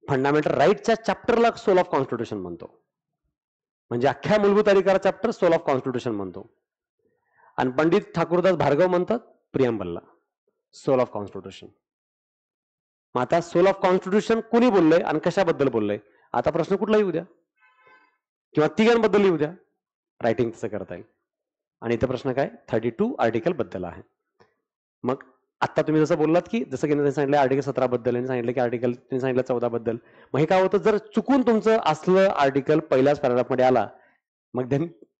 [SPEAKER 1] फंडामेंटल राईटच्या चॅप्टरला सोल ऑफ कॉन्स्टिट्यूशन म्हणतो. म्हणजे अख्ख्या मूलभूत अधिकार चॅप्टर सोल ऑफ कॉन्स्टिट्यूशन म्हणतो. आणि पंडित ठाकूरदास भार्गव म्हणतात प्रियम्बलला सोल ऑफ कॉन्स्टिट्यूशन. मग आता सोल ऑफ कॉन्स्टिट्यूशन कोणी बोललंय आणि कशाबद्दल बोललंय, आता प्रश्न कुठला येऊ द्या किंवा तिघांबद्दल येऊ द्या, रायटिंग तसं करता येईल. आणि इथं प्रश्न काय 32 आर्टिकल बद्दल आहे. मग आता तुम्ही जसं बोललात की जसं की त्यांनी सांगितलं आर्टिकल 17 बद्दल, यांनी सांगितलं की आर्टिकल त्यांनी सांगितलं 14 बद्दल. मग हे काय होतं, जर चुकून तुमचं असलं आर्टिकल पहिल्याच पॅराग्राफमध्ये आला, मग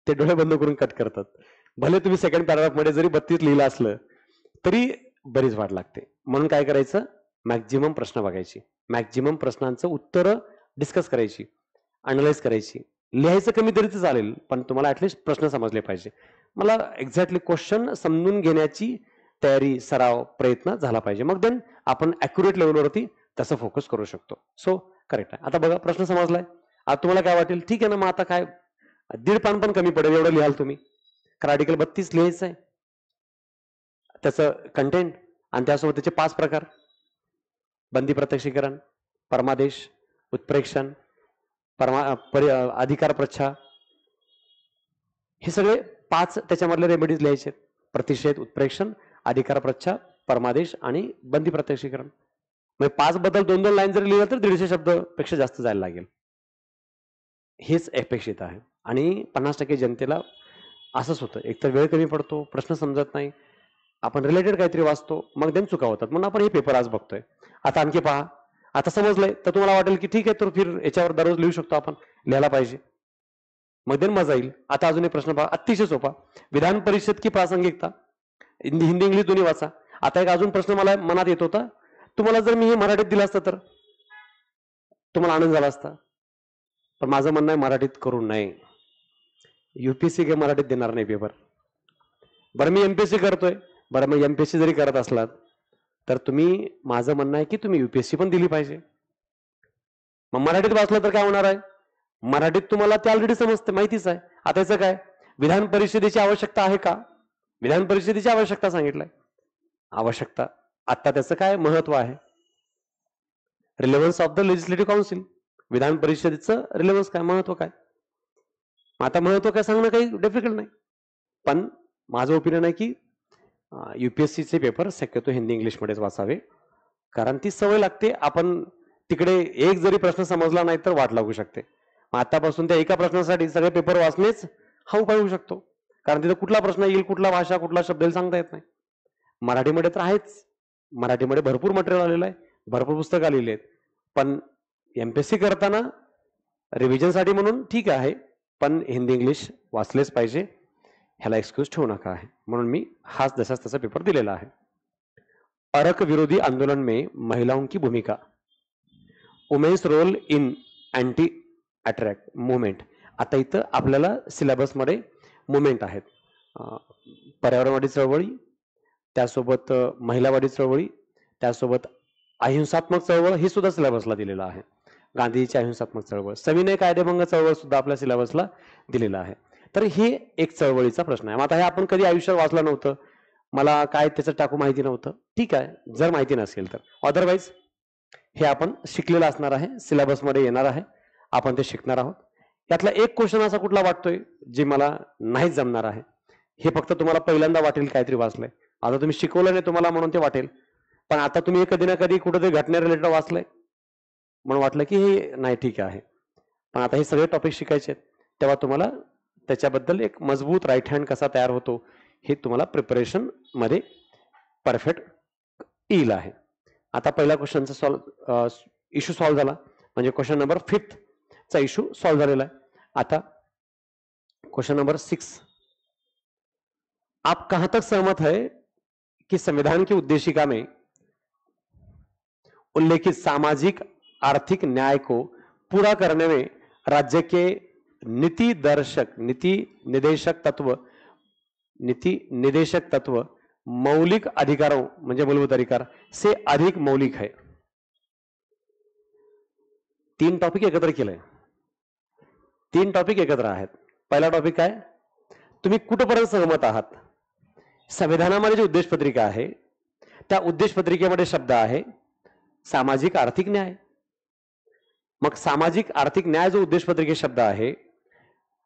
[SPEAKER 1] ते डोळे बंद करून कट करतात. भले तुम्ही सेकंड पॅराग्राफमध्ये जरी 32 लिहिलं असलं तरी बरीच वाट लागते. म्हणून काय करायचं, मॅक्झिमम प्रश्न बघायची, मॅक्झिमम प्रश्नांचं उत्तरं डिस्कस करायची, अनलाइज करायची. लिहायचं कमी तरी चालेल, पण तुम्हाला ऍटलिस्ट प्रश्न समजले पाहिजे. मला एक्झॅक्टली क्वेश्चन समजून घेण्याची तयारी, सराव, प्रयत्न झाला पाहिजे. मग देन आपण ऍक्युरेट लेवलवरती तसं फोकस करू शकतो. सो करेक्ट आहे. आता बघा प्रश्न समजलाय. आता तुम्हाला काय वाटेल, ठीक आहे ना, मग आता काय 1.5 पान पण कमी पडेल एवढं लिहाल तुम्ही, कारण आर्टिकल 32 लिहायचं आहे, त्याचं कंटेंट आणि त्यासोबत त्याचे 5 प्रकार, बंदी प्रत्यक्षीकरण, परमादेश, उत्प्रेक्षण, अधिकार प्रच्छा, हे सगळे 5 त्याच्यामधले रेमेडीज लिहायचे. प्रतिषेध, उत्प्रेक्षण, अधिकार प्रच्छा, परमादेश आणि बंदी प्रत्यक्षीकरण. म्हणजे 5 बद्दल 2-2 लाईन जरी लिहिलं तर 150 शब्द पेक्षा जास्त जायला लागेल. हेच अपेक्षित आहे. आणि 50% जनतेला असंच होतं, एकतर वेळ कमी पडतो, प्रश्न समजत नाही, आपण रिलेटेड काहीतरी वाचतो, मग देन चुका होतात. म्हणून आपण हे पेपर आज बघतोय. आता आणखी पहा, आता समजलंय तर तुम्हाला वाटेल की ठीक आहे, तर फिर याच्यावर दररोज लिहू शकतो आपण, लिहायला पाहिजे, मग देन मजा येईल. आता अजून एक प्रश्न पहा, अतिशय सोपा, विधान परिषद की प्रासंगिकता, हिंदी इंग्लिश दोन्ही वाचा. आता एक अजून प्रश्न मला मनात येत होता, तुम्हाला जर मी हे मराठीत दिलं असतं तर तुम्हाला आनंद झाला असता, पण माझं म्हणणं आहे मराठीत करू नये. युपीएससी के मराठीत देणार नाही पेपर. बरं मी एमपीएससी करतोय, बरं मग एमपीएससी जरी करत असलात तर तुम्ही, माझं म्हणणं आहे की तुम्ही युपीएससी पण दिली पाहिजे. मग मराठीत वाचलं तर काय होणार आहे, मराठीत तुम्हाला ते ऑलरेडी समजते, माहितीच आहे. आता याचं काय, विधान परिषदेची आवश्यकता आहे का, विधान परिषदेची आवश्यकता सांगितलंय, आवश्यकता. आता त्याचं काय महत्व आहे, relevance of the legislative council, विधान परिषदेचं रिलेव्हन्स काय, महत्व काय. आता महत्व काय सांगणं काही डिफिकल्ट नाही, पण माझं ओपिनियन आहे की युपीएससीचे पेपर शक्यतो हिंदी इंग्लिशमध्येच वाचावे, कारण ती सवय लागते. आपण तिकडे एक जरी प्रश्न समजला नाही तर वाट लागू शकते. आतापासून त्या एका प्रश्नासाठी सगळे पेपर वाचणेच हा उपाय होऊ शकतो, कारण तिथे कुठला प्रश्न येईल, कुठला भाषा, कुठला शब्द येईल सांगता येत नाही. मराठीमध्ये तर आहेच, मराठीमध्ये भरपूर मटेरियल आलेलं आहे, भरपूर पुस्तकं आलेली आहेत, पण एमपीएससी करताना रिव्हिजनसाठी म्हणून ठीक आहे, पण हिंदी इंग्लिश वाचलेच पाहिजे, ह्याला एक्सक्यूज ठेवू नका आहे. म्हणून मी हाच जसाच तसा पेपर दिलेला आहे. अरक विरोधी आंदोलन में महिलाओं की भूमिका, women's role in anti arrack movement. आता इथं आपल्याला सिलेबसमध्ये मुवमेंट आहेत, पर्यावरणवादी चळवळी, त्यासोबत महिलावादी चळवळी, त्यासोबत अहिंसात्मक चळवळ, हे सुद्धा सिलेबसला दिलेलं आहे. गांधीजीची अहिंसात्मक चळवळ, सविनय कायदेभंग चळवळ सुद्धा आपल्या सिलेबसला दिलेला आहे. तर हे एक चळवळीचा प्रश्न आहे. मग आता हे आपण कधी आयुष्यात वाचलं नव्हतं, मला काय त्याचं टाकू माहिती नव्हतं, ठीक आहे, जर माहिती नसेल तर. अदरवाईज हे आपण शिकलेलं असणार आहे, सिलेबसमध्ये येणार आहे, आपण ते शिकणार आहोत. यातला एक क्वेश्चन असा कुठला वाटतोय जे मला नाहीच जमणार आहे, हे फक्त तुम्हाला पहिल्यांदा वाटेल काहीतरी वाचलंय, आता तुम्ही शिकवलं नाही तुम्हाला म्हणून ते वाटेल, पण आता तुम्ही कधी ना कधी कुठेतरी घटने रिलेटेड वाचलंय म्हणून वाटलं की हे नाही ठीक आहे. पण आता हे सगळे टॉपिक शिकायचे आहेत, तेव्हा तुम्हाला त्याच्याबद्दल एक मजबूत राईट हँड कसा तयार होतो हे तुम्हाला प्रिपरेशन मध्ये परफेक्ट येईल आहे. आता पहिला क्वेश्चनचा इश्यू सॉल्व्ह झाला, म्हणजे क्वेश्चन नंबर 5 चा इश्यू सॉल्व्ह झालेला आहे. आता क्वेश्चन नंबर 6, आप कहां तक सहमत है कि संविधान की उद्देशिका में उल्लेखित सामाजिक आर्थिक न्याय को पूरा करने में राज्य के नीति निदेशक तत्व मौलिक अधिकारों म्हणजे मूलभूत अधिकार से अधिक मौलिक है. 3 टॉपिक एकत्र केलंय, 3 टॉपिक एकत्र आहेत. पहिला टॉपिक काय, तुम्ही कुठपर्यंत सहमत आहात. संविधानामध्ये जी उद्देश पत्रिका आहे त्या उद्देश पत्रिकेमध्ये शब्द आहे सामाजिक आर्थिक न्याय. मग सामाजिक आर्थिक न्याय जो उद्देश पत्रिकेत शब्द आहे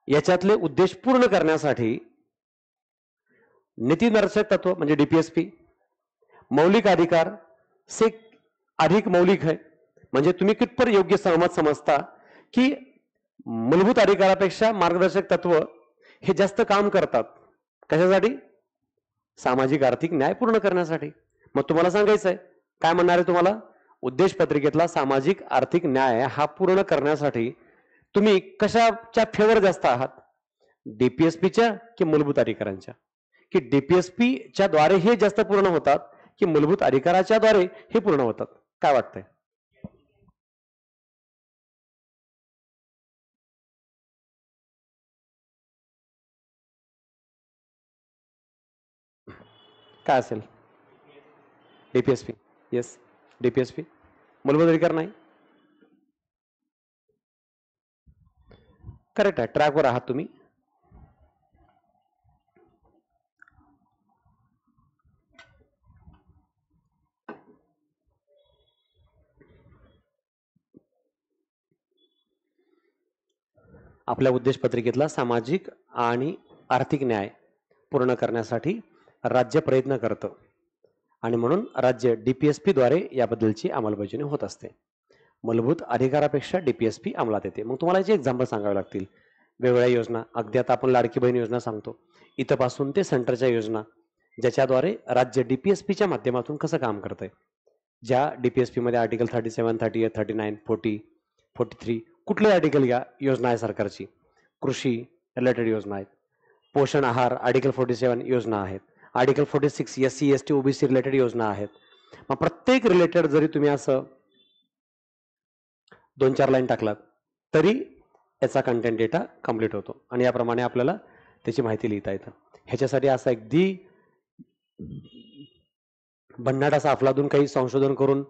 [SPEAKER 1] याच्यातले उद्देश पूर्ण करण्यासाठी नीतिनिर्देशक तत्व म्हणजे डीपीएसपी मौलिक अधिकार से अधिक मौलिक है, म्हणजे तुम्ही कितपर योग्य सहमत समजता की मूलभूत अधिकारापेक्षा मार्गदर्शक तत्व हे जास्त काम करतात. कशासाठी, सामाजिक आर्थिक न्याय पूर्ण करण्यासाठी. मग तुम्हाला सांगायचंय काय म्हणणार आहे, तुम्हाला उद्देश पत्रिकेतला सामाजिक आर्थिक न्याय हा पूर्ण करण्यासाठी तुम्ही कशाच्या फेवर जास्त आहात, डीपीएसपीच्या की मूलभूत अधिकारांच्या, की डीपीएसपीच्या द्वारे हे जास्त पूर्ण होतात की मूलभूत अधिकाराच्या द्वारे हे पूर्ण होतात. काय वाटतंय, काय असेल, डीपीएसपी. येस, डीपीएसपी मूलभूत अधिकार नाही. करेक्ट आहे, ट्रॅकवर आहात तुम्ही. आपल्या उद्देश पत्रिकेतला सामाजिक आणि आर्थिक न्याय पूर्ण करण्यासाठी राज्य प्रयत्न करतं आणि म्हणून राज्य डीपीएसपी द्वारे याबद्दलची अंमलबजावणी होत असते. मूलभूत अधिकारापेक्षा डीपीएसपी अंमलात येते. मग तुम्हाला याचे एक्झाम्पल सांगावे लागतील. वेगवेगळ्या योजना, अगदी आता आपण लाडकी बहीण योजना सांगतो, इथपासून ते सेंटरच्या योजना ज्याच्याद्वारे राज्य डीपीएसपीच्या माध्यमातून कसं काम करतंय. ज्या डीपीएसपी मध्ये आर्टिकल 37, 38, 39, 40, 43 कुठले आर्टिकल घ्या, योजना आहे सरकारची, कृषी रिलेटेड योजना आहेत, पोषण आहार आर्टिकल 47 योजना आहेत, article 46 SC ST OBC related योजना आहेत. मग प्रत्येक रिलेटेड जरी तुम्ही असं 2-4 लाईन टाकलात तरी याचा कंटेंट डेटा कंप्लीट होतो आणि याप्रमाणे आपल्याला त्याची माहिती लिहिता येतं. ह्याच्यासाठी असं अगदी भन्नाट असा अफलातून काही संशोधन करून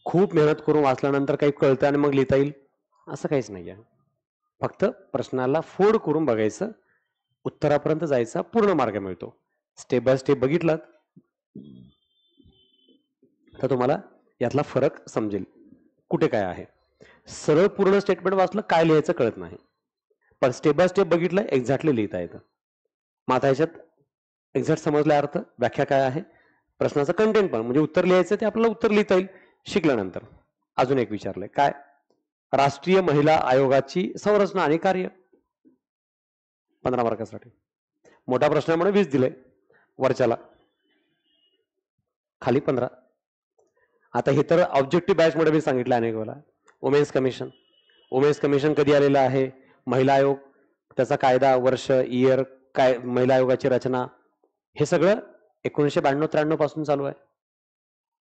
[SPEAKER 1] खूप मेहनत करून वाचल्यानंतर काही कळतं आणि मग लिहिता येईल असं काहीच नाही आहे. फक्त प्रश्नाला फोड करून बघायचं, उत्तरापर्यंत जायचा पूर्ण मार्ग मिळतो. स्टेप बाय स्टेप बघितलात तर तुम्हाला यातला फरक समजेल कुठे काय आहे. सरळ पूर्ण स्टेटमेंट वाचलं काय लिहायचं कळत नाही, पण स्टेप बाय स्टेप बघितलं एक्झॅक्टली लिहिता येतं. मग आता ह्याच्यात एक्झॅक्ट समजला अर्थ, व्याख्या काय आहे, प्रश्नाचं कंटेंट पण म्हणजे उत्तर लिहायचं ते आपल्याला उत्तर लिहिता येईल शिकल्यानंतर. अजून एक विचारलंय काय, राष्ट्रीय महिला आयोगाची संरचना आणि कार्य 15 मार्कासाठी. मोठा प्रश्नामुळे 20 दिले वरच्याला, खाली 15. आता हे तर ऑब्जेक्टिव्ह बॅच मध्ये मी सांगितलं अनेक वेळा. वुमेन्स कमिशन कधी आलेलं आहे, महिला आयोग त्याचा कायदा, वर्ष, इयर, काय महिला आयोगाची रचना, हे सगळं 1992-93 पासून चालू आहे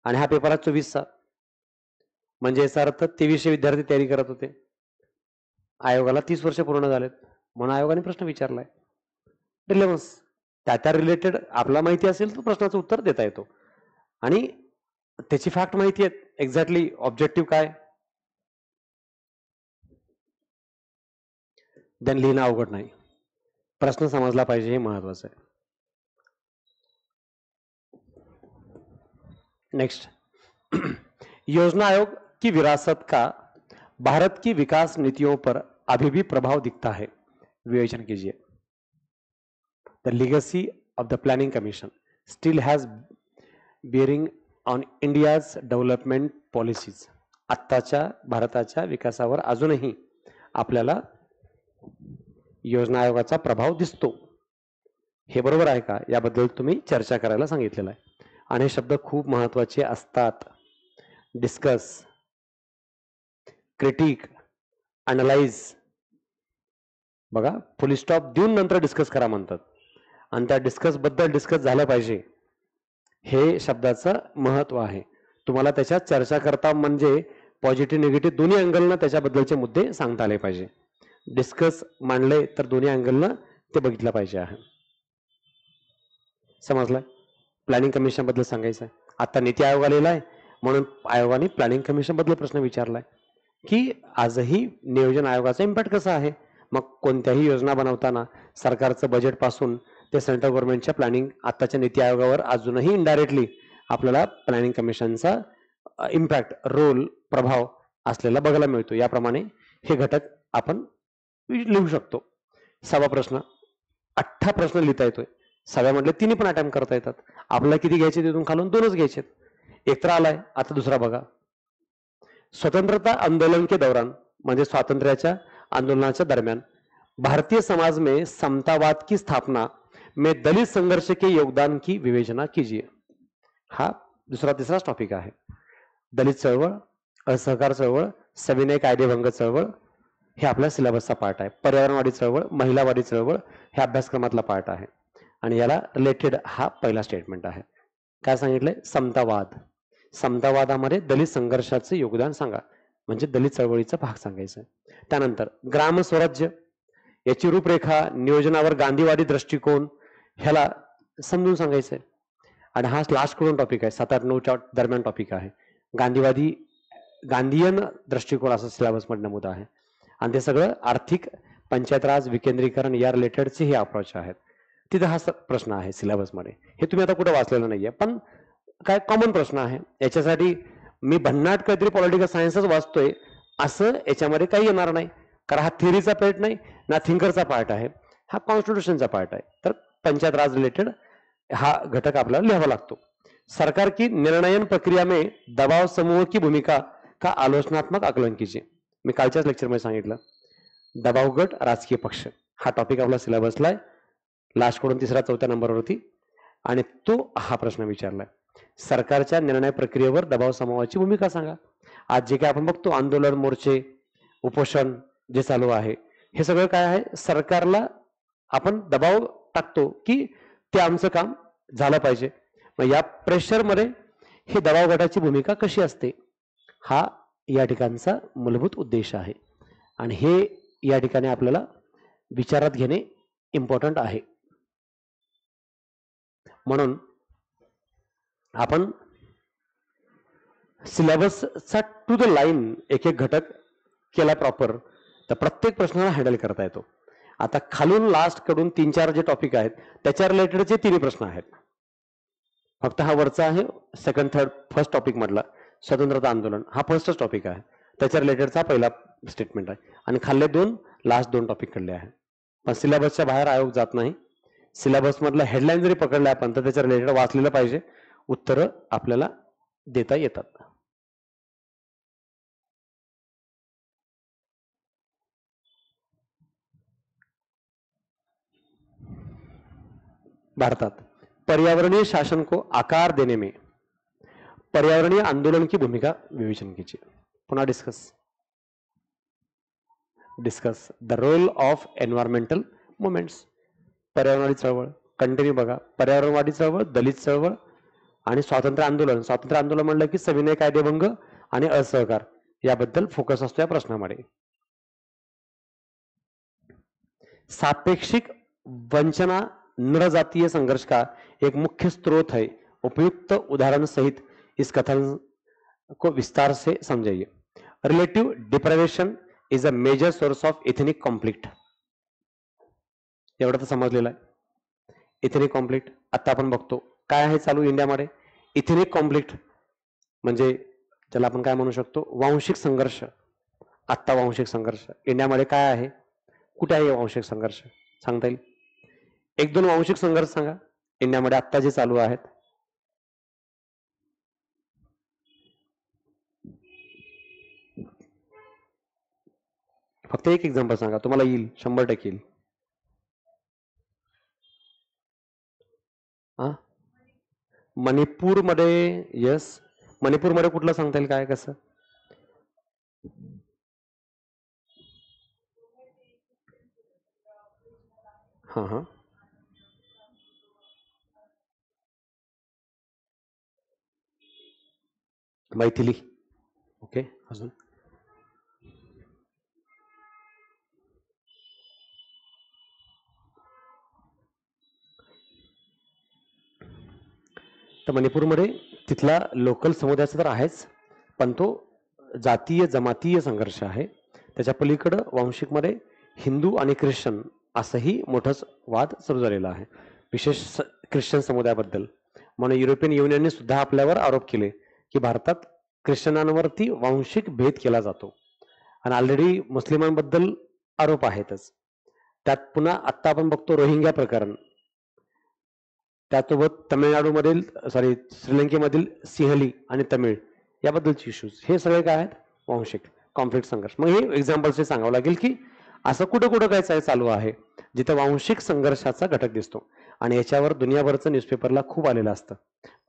[SPEAKER 1] आणि हा पेपर आहे 24चा. म्हणजे याचा अर्थ 2300 विद्यार्थी तयारी करत होते. आयोगाला 30 वर्ष पूर्ण झालेत म्हणून आयोगाने प्रश्न विचारलाय. रिलेव्हन्स त्या रिलेटेड आपला माहिती असेल तर प्रश्नाचं उत्तर देता येतो आणि त्याची फॅक्ट माहिती आहेत एक्झॅक्टली. ऑब्जेक्टिव्ह काय, देन लिहिणं अवघड नाही. प्रश्न समजला पाहिजे हे महत्वाचं आहे. नेक्स्ट, योजना आयोग की विरासत का भारत की विकास नीतियों पर अभी भी प्रभाव दिखता है. विवेचन कीजिए. The legacy of the planning commission still has bearing on India's development policies. आत्ताच्या भारताच्या विकासावर अजूनही आपल्याला योजना आयोगाचा प्रभाव दिसतो. हे बरोबर आहे का, याबद्दल तुम्ही चर्चा करायला सांगितलेलं आहे. आणि हे शब्द खूप महत्वाचे असतात. Discuss, critic, analyse. बघा, फुल स्टॉप देऊन नंतर डिस्कस करा म्हणतात, आणि त्या डिस्कस बद्दल डिस्कस झालं पाहिजे. हे शब्दाचं महत्व आहे. तुम्हाला त्याच्यात चर्चा करता म्हणजे पॉझिटिव्ह निगेटिव्ह दोन्ही अँगलनं त्याच्याबद्दलचे मुद्दे सांगता आले पाहिजे. डिस्कस मांडले तर दोन्ही अँगलनं ते बघितलं पाहिजे आहे. समजलं? प्लॅनिंग कमिशन बद्दल सांगायचं आहे. आता नीती आयोग आलेला आहे म्हणून आयोगाने प्लॅनिंग कमिशन बद्दल प्रश्न विचारलाय की आजही नियोजन आयोगाचा इम्पॅक्ट कसा आहे. मग कोणत्याही योजना बनवताना सरकारचं बजेट पासून ते सेंट्रल गव्हर्नमेंटच्या प्लॅनिंग आताच्या नीती आयोगावर अजूनही इनडायरेक्टली आपल्याला प्लॅनिंग कमिशनचा इम्पॅक्ट, रोल, प्रभाव असलेला बघायला मिळतो. याप्रमाणे हे घटक आपण लिहू शकतो. 6वा प्रश्न, 8 प्रश्न लिहिता येतोय. 6व्या म्हटले 3 पण अटेम्प्ट करता येतात. आपल्याला किती घ्यायचे, तिथून खालून 2च घ्यायचे. एक तर आलाय. आता दुसरा बघा. स्वतंत्रता आंदोलन के दौरान म्हणजे स्वातंत्र्याच्या आंदोलनाच्या दरम्यान भारतीय समाज में समतावाद की स्थापना में दलित संघर्ष के योगदान की विवेचना कीजिए. हा दुसरा तिसरा टॉपिक आहे. दलित चळवळ, असहकार चळवळ, सविनय कायदेभंग चळवळ हे आपल्या सिलेबसचा पार्ट आहे. पर्यावरणवादी चळवळ, महिलावादी चळवळ हे अभ्यासक्रमातला पार्ट आहे. आणि याला रिलेटेड हा पहिला स्टेटमेंट आहे. काय सांगितलंय? समतावाद. समतावादामध्ये दलित संघर्षाचं योगदान सांगा, म्हणजे दलित चळवळीचा भाग सांगायचा. त्यानंतर ग्राम स्वराज्य याची रूपरेखा, नियोजनावर गांधीवादी दृष्टिकोन ह्याला समजून सांगायचंय. आणि हा लास्ट कडून टॉपिक आहे. 7, 8, 9च्या दरम्यान टॉपिक आहे. गांधीयन दृष्टिकोन असं सिलेबस मध्ये नमूद आहे. आणि ते सगळं आर्थिक, पंचायत राज, विकेंद्रीकरण या रिलेटेडचे हे अप्रोच आहेत. तिथे हा प्रश्न आहे सिलेबस मध्ये. हे तुम्ही आता कुठे वाचलेलं नाहीये, पण काय कॉमन प्रश्न आहे. याच्यासाठी मी भन्नाट काहीतरी पॉलिटिकल सायन्सच वाचतोय असं याच्यामध्ये काही येणार नाही, कारण हा थिअरीचा पार्ट नाही ना, थिंकरचा पार्ट आहे. हा कॉन्स्टिट्यूशनचा पार्ट आहे. तर पंचायत राज रिलेटेड हा घटक आपल्याला लिहावा लागतो. सरकार की निर्णयन प्रक्रिया में दबाव समूह की भूमिका का आलोचनात्मक आकलन कीजिए. मी कालच्याच लेक्चरमध्ये सांगितलं, दबाव गट, राजकीय पक्ष हा टॉपिक आपला सिलेबसला आहे. लास्ट कडून 3ऱ्या 4थ्या नंबरवरती. आणि तो हा प्रश्न विचारलाय. सरकारच्या निर्णय प्रक्रियेवर दबाव समूहाची भूमिका सांगा. आज जे काय आपण बघतो आंदोलन, मोर्चे, उपोषण जे चालू आहे, हे सगळं काय आहे? सरकारला आपण दबाव टाकतो की ते आमचं काम झालं पाहिजे. मग या प्रेशरमध्ये हे दबाव गटाची भूमिका कशी असते, हा या ठिकाणचा मूलभूत उद्देश आहे. आणि हे या ठिकाणी आपल्याला विचारात घेणे इम्पॉर्टंट आहे. म्हणून आपण सिलेबसचा टू द लाईन एक एक घटक केला प्रॉपर, तर प्रत्येक प्रश्नाला हँडल करता येतो. आता खालून लास्ट कडून 3-4 जे टॉपिक आहेत त्याच्या रिलेटेडचे 3 प्रश्न आहेत. फक्त हा वरचा आहे सेकंड, थर्ड, फर्स्ट टॉपिक मधला स्वतंत्रता आंदोलन हा फर्स्टच टॉपिक आहे. त्याच्या रिलेटेडचा पहिला स्टेटमेंट आहे. आणि खाल्ले 2 लास्ट 2 टॉपिक कडले आहे. पण सिलेबसच्या बाहेर आयोग जात नाही. सिलेबस मधला हेडलाईन जरी पकडल्या आपण तर त्याच्या रिलेटेड वाचलेलं पाहिजे. उत्तरं आपल्याला देता येतात. भारतात पर्यावरणीय शासन को आकार देने में पर्यावरणीय आंदोलन की भूमिका विवेचन कीजिए. पुन्हा discuss the role of environmental movements. पर्यावरणवादी चळवळ कंटिन्यू बघा. पर्यावरणवादी चळवळ, दलित चळवळ आणि स्वातंत्र्य आंदोलन. स्वातंत्र्य आंदोलन म्हणलं की सविनय कायदेभंग आणि असहकार याबद्दल फोकस असतो या प्रश्नामध्ये. सापेक्षिक वंचना नरजातीय संघर्ष का एक मुख्य स्रोत है. उपयुक्त उदाहरण सहित इस कथन को विस्तार से समझाइए. Relative deprivation is a major source of ethnic conflict. एवढं तर समजलेलं आहे. इथेनिक कॉन्फ्लिक्ट आता आपण बघतो काय आहे चालू इंडियामध्ये. इथेनिक कॉन्फ्लिक्ट म्हणजे ज्याला आपण काय म्हणू शकतो, वांशिक संघर्ष. आत्ता वांशिक संघर्ष इंडियामध्ये काय आहे, कुठे आहे वांशिक संघर्ष सांगता येईल? एक दोन वांशिक संघर्ष सांगा इंडियामध्ये आत्ता जे चालू आहेत. फक्त एक एक्झाम्पल सांगा, तुम्हाला येईल, 100% येईल. हा, मणिपूरमध्ये. यस, मणिपूरमध्ये कुठलं सांगता येईल, काय कसं? हा हा, मैथिली. ओके, अजून? तर मणिपूरमध्ये तिथला लोकल समुदायाचा तर आहेच, पण तो जातीय जमातीय संघर्ष आहे. त्याच्या पलीकडं वांशिकमध्ये हिंदू आणि ख्रिश्चन असंही मोठंच वाद सुरू झालेला आहे, विशेष ख्रिश्चन समुदायाबद्दल. म्हणून युरोपियन युनियनने सुद्धा आपल्यावर आरोप केले की भारतात ख्रिश्चनांवरती वांशिक भेद केला जातो. आणि ऑलरेडी मुस्लिमांबद्दल आरोप आहेतच. त्यात पुन्हा आत्ता आपण बघतो रोहिंग्या प्रकरण, त्यासोबत तमिळनाडूमधील श्रीलंकेमधील सिंहली आणि तमिळ याबद्दलचे इश्यूज, हे सगळे काय आहेत, वांशिक कॉन्फ्लिक्ट संघर्ष. मग हे एक्झाम्पल्स सांगावं लागेल की असं कुठं कुठं काय चालू आहे जिथं वांशिक संघर्षाचा घटक दिसतो. आणि याच्यावर दुनियाभरचं न्यूजपेपरला खूप आलेलं असतं.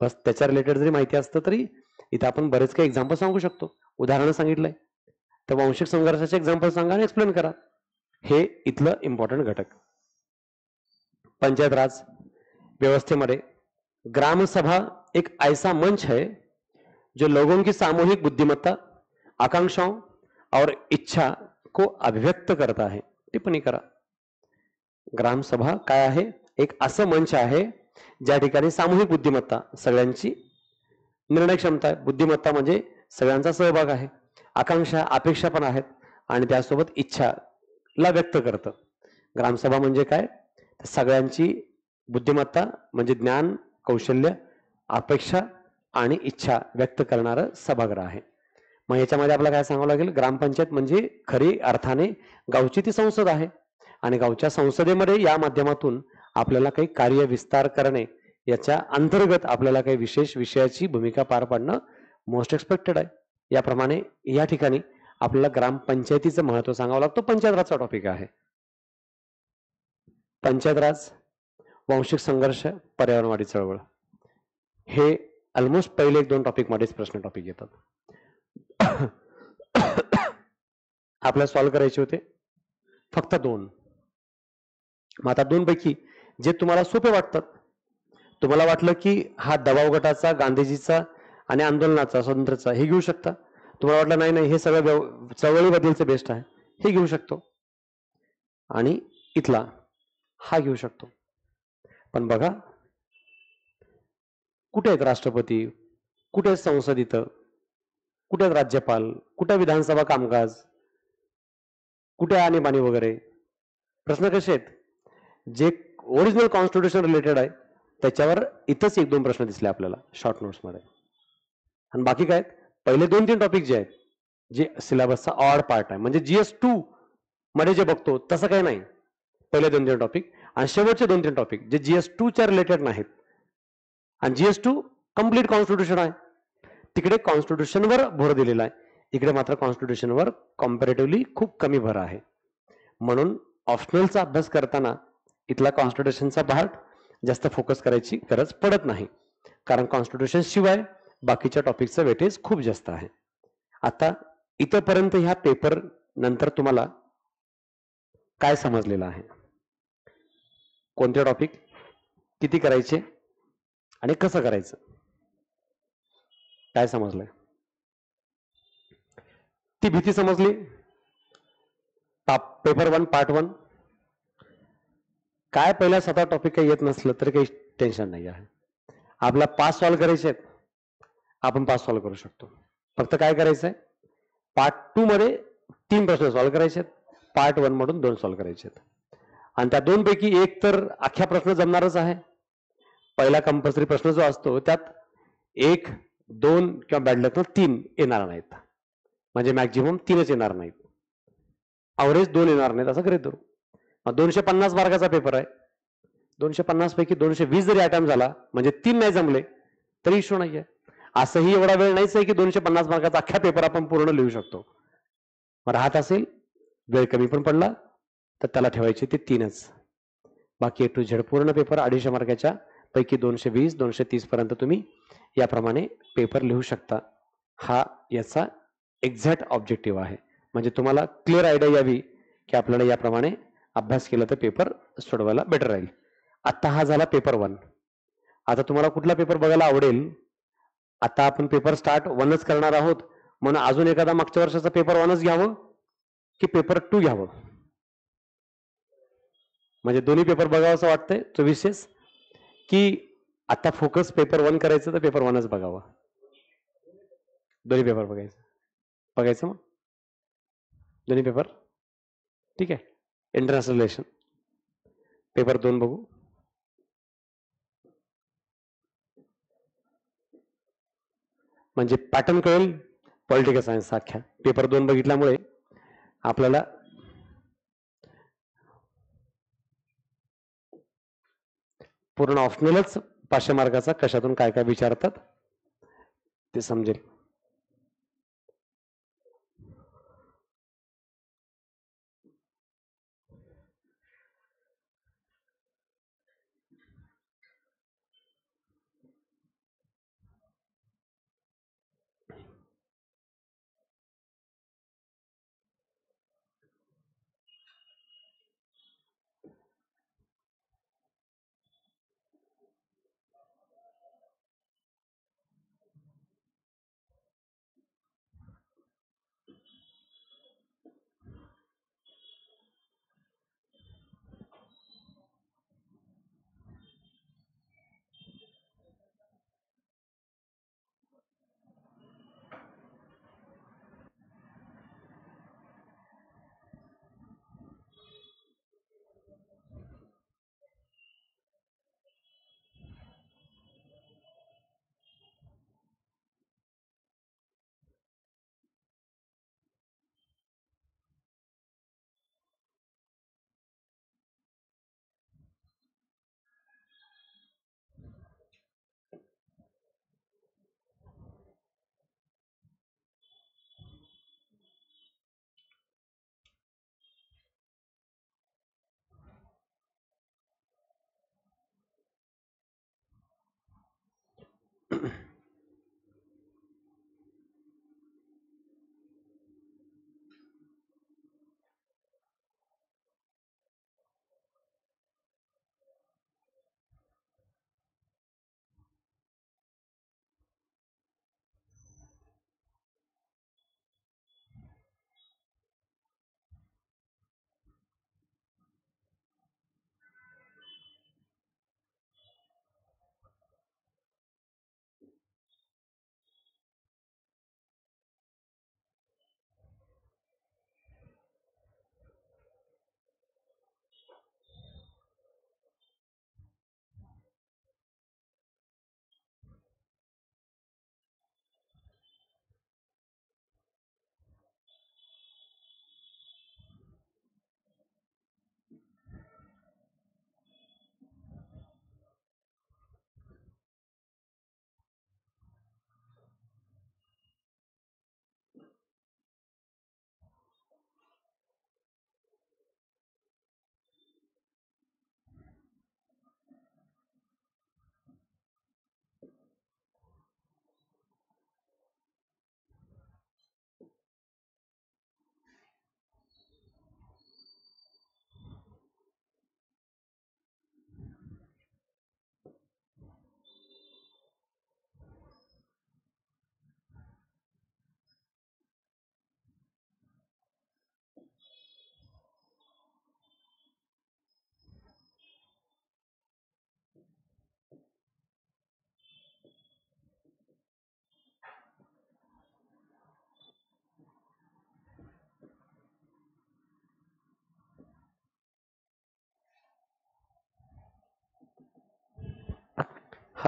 [SPEAKER 1] बस त्याच्या रिलेटेड जरी माहिती असतं तरी इथं आपण बरेच काही एक्झाम्पल सांगू शकतो. उदाहरण सांगितलंय तर वांशिक संघर्षाचे एक्झाम्पल सांगा आणि एक्सप्लेन करा. हे इथलं इम्पॉर्टंट घटक. पंचायत राज व्यवस्थेमध्ये ग्रामसभा एक ऐसा मंच है जो लोगों की सामूहिक बुद्धिमत्ता, आकांक्षाओं और इच्छा को अभिव्यक्त करता है. टिप्पणी करा. ग्रामसभा काय आहे, एक असं मंच आहे ज्या ठिकाणी सामूहिक बुद्धिमत्ता, सगळ्यांची निर्णय क्षमता आहे, बुद्धिमत्ता म्हणजे सगळ्यांचा सहभाग आहे, आकांक्षा अपेक्षा पण आहेत, आणि त्यासोबत इच्छा ला व्यक्त करतं. ग्रामसभा म्हणजे काय, सगळ्यांची बुद्धिमत्ता म्हणजे ज्ञान, कौशल्य, अपेक्षा आणि इच्छा व्यक्त करणारं सभागृह आहे. मग याच्यामध्ये आपल्याला काय सांगावं लागेल, ग्रामपंचायत म्हणजे खरी अर्थाने गावची ती संसद आहे. आणि गावच्या संसदेमध्ये या माध्यमातून आपल्याला काही कार्य विस्तार करणे, याच्या अंतर्गत आपल्याला काही विशेष विषयाची भूमिका पार पाडणं मोस्ट एक्सपेक्टेड आहे. याप्रमाणे या ठिकाणी आपल्याला ग्रामपंचायतीचं महत्व सांगावं लागतं. पंचायत राजचा टॉपिक आहे. पंचायत राज, वांशिक संघर्ष, पर्यावरणवादी चळवळ, हे ऑलमोस्ट पहिले 1-2 टॉपिक मध्येच प्रश्न टॉपिक येतात. आपल्याला सॉल्व्ह करायचे होते फक्त 2. मग आता 2 पैकी जे तुम्हाला सोपे वाटतात, तुम्हाला वाटलं की हा दबाव गटाचा, गांधीजीचा आणि आंदोलनाचा, स्वातंत्र्याचा, हे घेऊ शकता. तुम्हाला वाटलं नाही नाही हे सगळं चळवळीबद्दलचं बेस्ट आहे, हे घेऊ शकतो. आणि इथला हा घेऊ शकतो. पण बघा, कुठे आहेत राष्ट्रपती, कुठे आहेत संसद, इथं कुठे आहेत राज्यपाल, कुठे विधानसभा कामकाज, कुठे आणीबाणी वगैरे, प्रश्न कसे आहेत? जे ओरिजिनल कॉन्स्टिट्यूशन रिलेटेड आहे त्याच्यावर इथंच 1-2 प्रश्न दिसले आपल्याला शॉर्ट नोट्स मध्ये. आणि बाकी काय, पहिले 2-3 टॉपिक जे आहेत, जे सिलेबसचा ऑड पार्ट आहे, म्हणजे GS2 मध्ये जे बघतो तसं काही नाही. पहिले 2-3 टॉपिक आणि शेवटचे 2-3 टॉपिक जे GS2 च्या रिलेटेड नाहीत. आणि GS2 कम्प्लीट कॉन्स्टिट्यूशन आहे, तिकडे कॉन्स्टिट्यूशनवर भर दिलेला आहे, इकडे मात्र कॉन्स्टिट्यूशनवर कॉम्पॅरेटिव्हली खूप कमी भर आहे. म्हणून ऑप्शनलचा अभ्यास करताना इथला कॉन्स्टिट्यूशनचा पार्ट जास्त फोकस करायची गरज पडत नाही, कारण कॉन्स्टिट्यूशन शिवाय बाकीच्या टॉपिकचं वेटेज खूप जास्त आहे. आता इथपर्यंत ह्या पेपर नंतर तुम्हाला काय समजलेलं आहे, कोणते टॉपिक किती करायचे आणि कसं करायचं, काय समजलंय? ती भीती समजली. पेपर 1 पार्ट 1 काय, पहिला 7 टॉपिक काही येत नसलं तरी काही टेन्शन नाही आहे. आपला 5 सॉल्व्ह करायचे आहेत, आपण 5 सॉल्व्ह करू शकतो. फक्त काय करायचंय, पार्ट 2 मध्ये 3 प्रश्न सॉल्व्ह करायचे आहेत, पार्ट 1 मधून 2 सॉल्व्ह करायचे आहेत. आणि त्या दोन पैकी एक तर अख्ख्या प्रश्न जमणारच आहे. पहिला कंपल्सरी प्रश्न जो असतो त्यात 1, 2 किंवा बॅड लक 3 येणार नाहीत, म्हणजे मॅक्झिमम 3च येणार नाहीत, अवरेज 2 येणार नाहीत असं गृहीत धरू. 250 मार्काचा पेपर आहे. 250 पैकी 220 जरी अटेम्प्ट झाला म्हणजे 3 नाही जमले तरी इश्यू नाहीये. असंही एवढा वेळ नाहीच आहे की 250 मार्काचा अख्खा पेपर आपण पूर्ण लिहू शकतो. राहत असेल, वेळ कमी पण पडला तर त्याला ठेवायचे ते 3च. बाकी A to Z पूर्ण पेपर 250 मार्काच्या पैकी 220, 230 पर्यंत तुम्ही याप्रमाणे पेपर लिहू शकता. हा याचा एक्झॅक्ट ऑब्जेक्टिव्ह आहे. म्हणजे तुम्हाला क्लिअर आयडिया यावी की आपल्याला याप्रमाणे अभ्यास केला तर पेपर सोडवायला बेटर राहील. आता हा झाला पेपर 1. आता तुम्हाला कुठला पेपर बघायला आवडेल? आता आपण पेपर स्टार्ट 1च करणार आहोत, म्हणून अजून एखादा मागच्या वर्षाचा पेपर 1च घ्यावं की पेपर 2 घ्यावं? म्हणजे दोन्ही पेपर बघावं असं वाटतंय 2400 की आता फोकस पेपर 1 करायचं तर पेपर 1च बघावं? दोन्ही पेपर बघायचं मग दोन्ही पेपर. ठीक आहे. इंटरनॅशनल रिलेशन पेपर 2 बघू. म्हणजे पॅटर्न कळेल पॉलिटिकल सायन्स अख्ख्या. पेपर 2 बघितल्यामुळे आपल्याला पूर्ण ऑप्शनलच 500 मार्काचा कशातून काय काय विचारतात ते समजेल.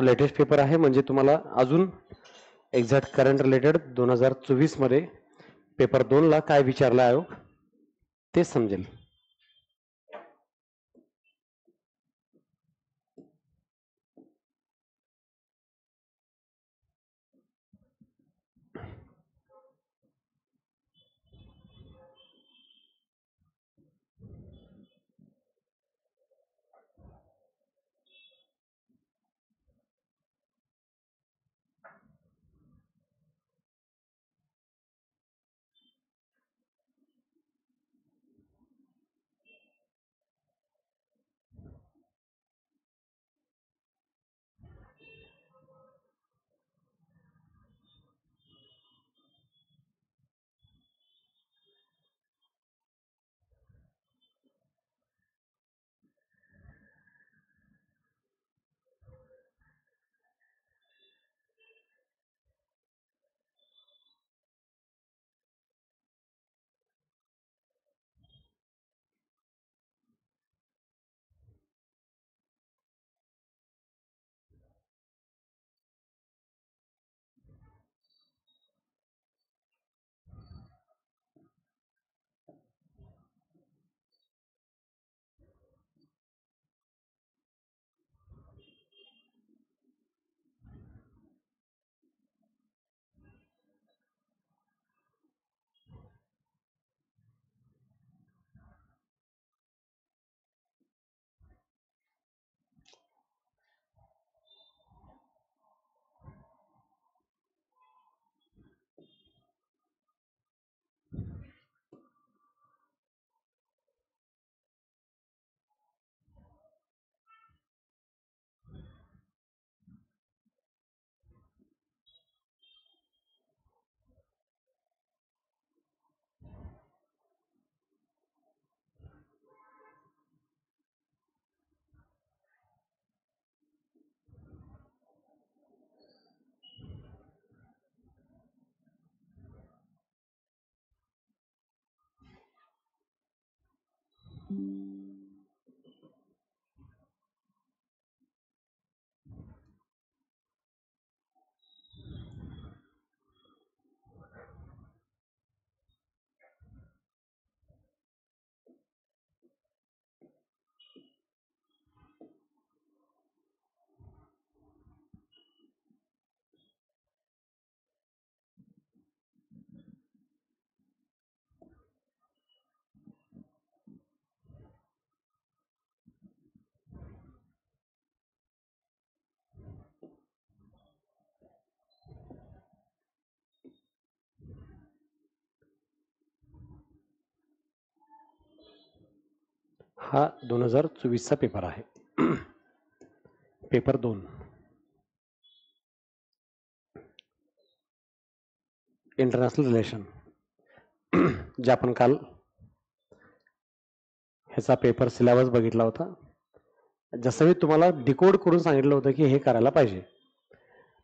[SPEAKER 1] हा लेटेस्ट पेपर आहे, म्हणजे तुम्हाला अजून एक्झॅक्ट करंट रिलेटेड 2024 मध्ये पेपर 2 ला काय विचारलं आयोग ते समजेल. हा 2024 चा पेपर आहे. पेपर 2 इंटरनॅशनल रिलेशन, जे आपण काल ह्याचा पेपर सिलेबस बघितला होता. जसं मी तुम्हाला डिकोड करून सांगितलं होतं की हे करायला पाहिजे,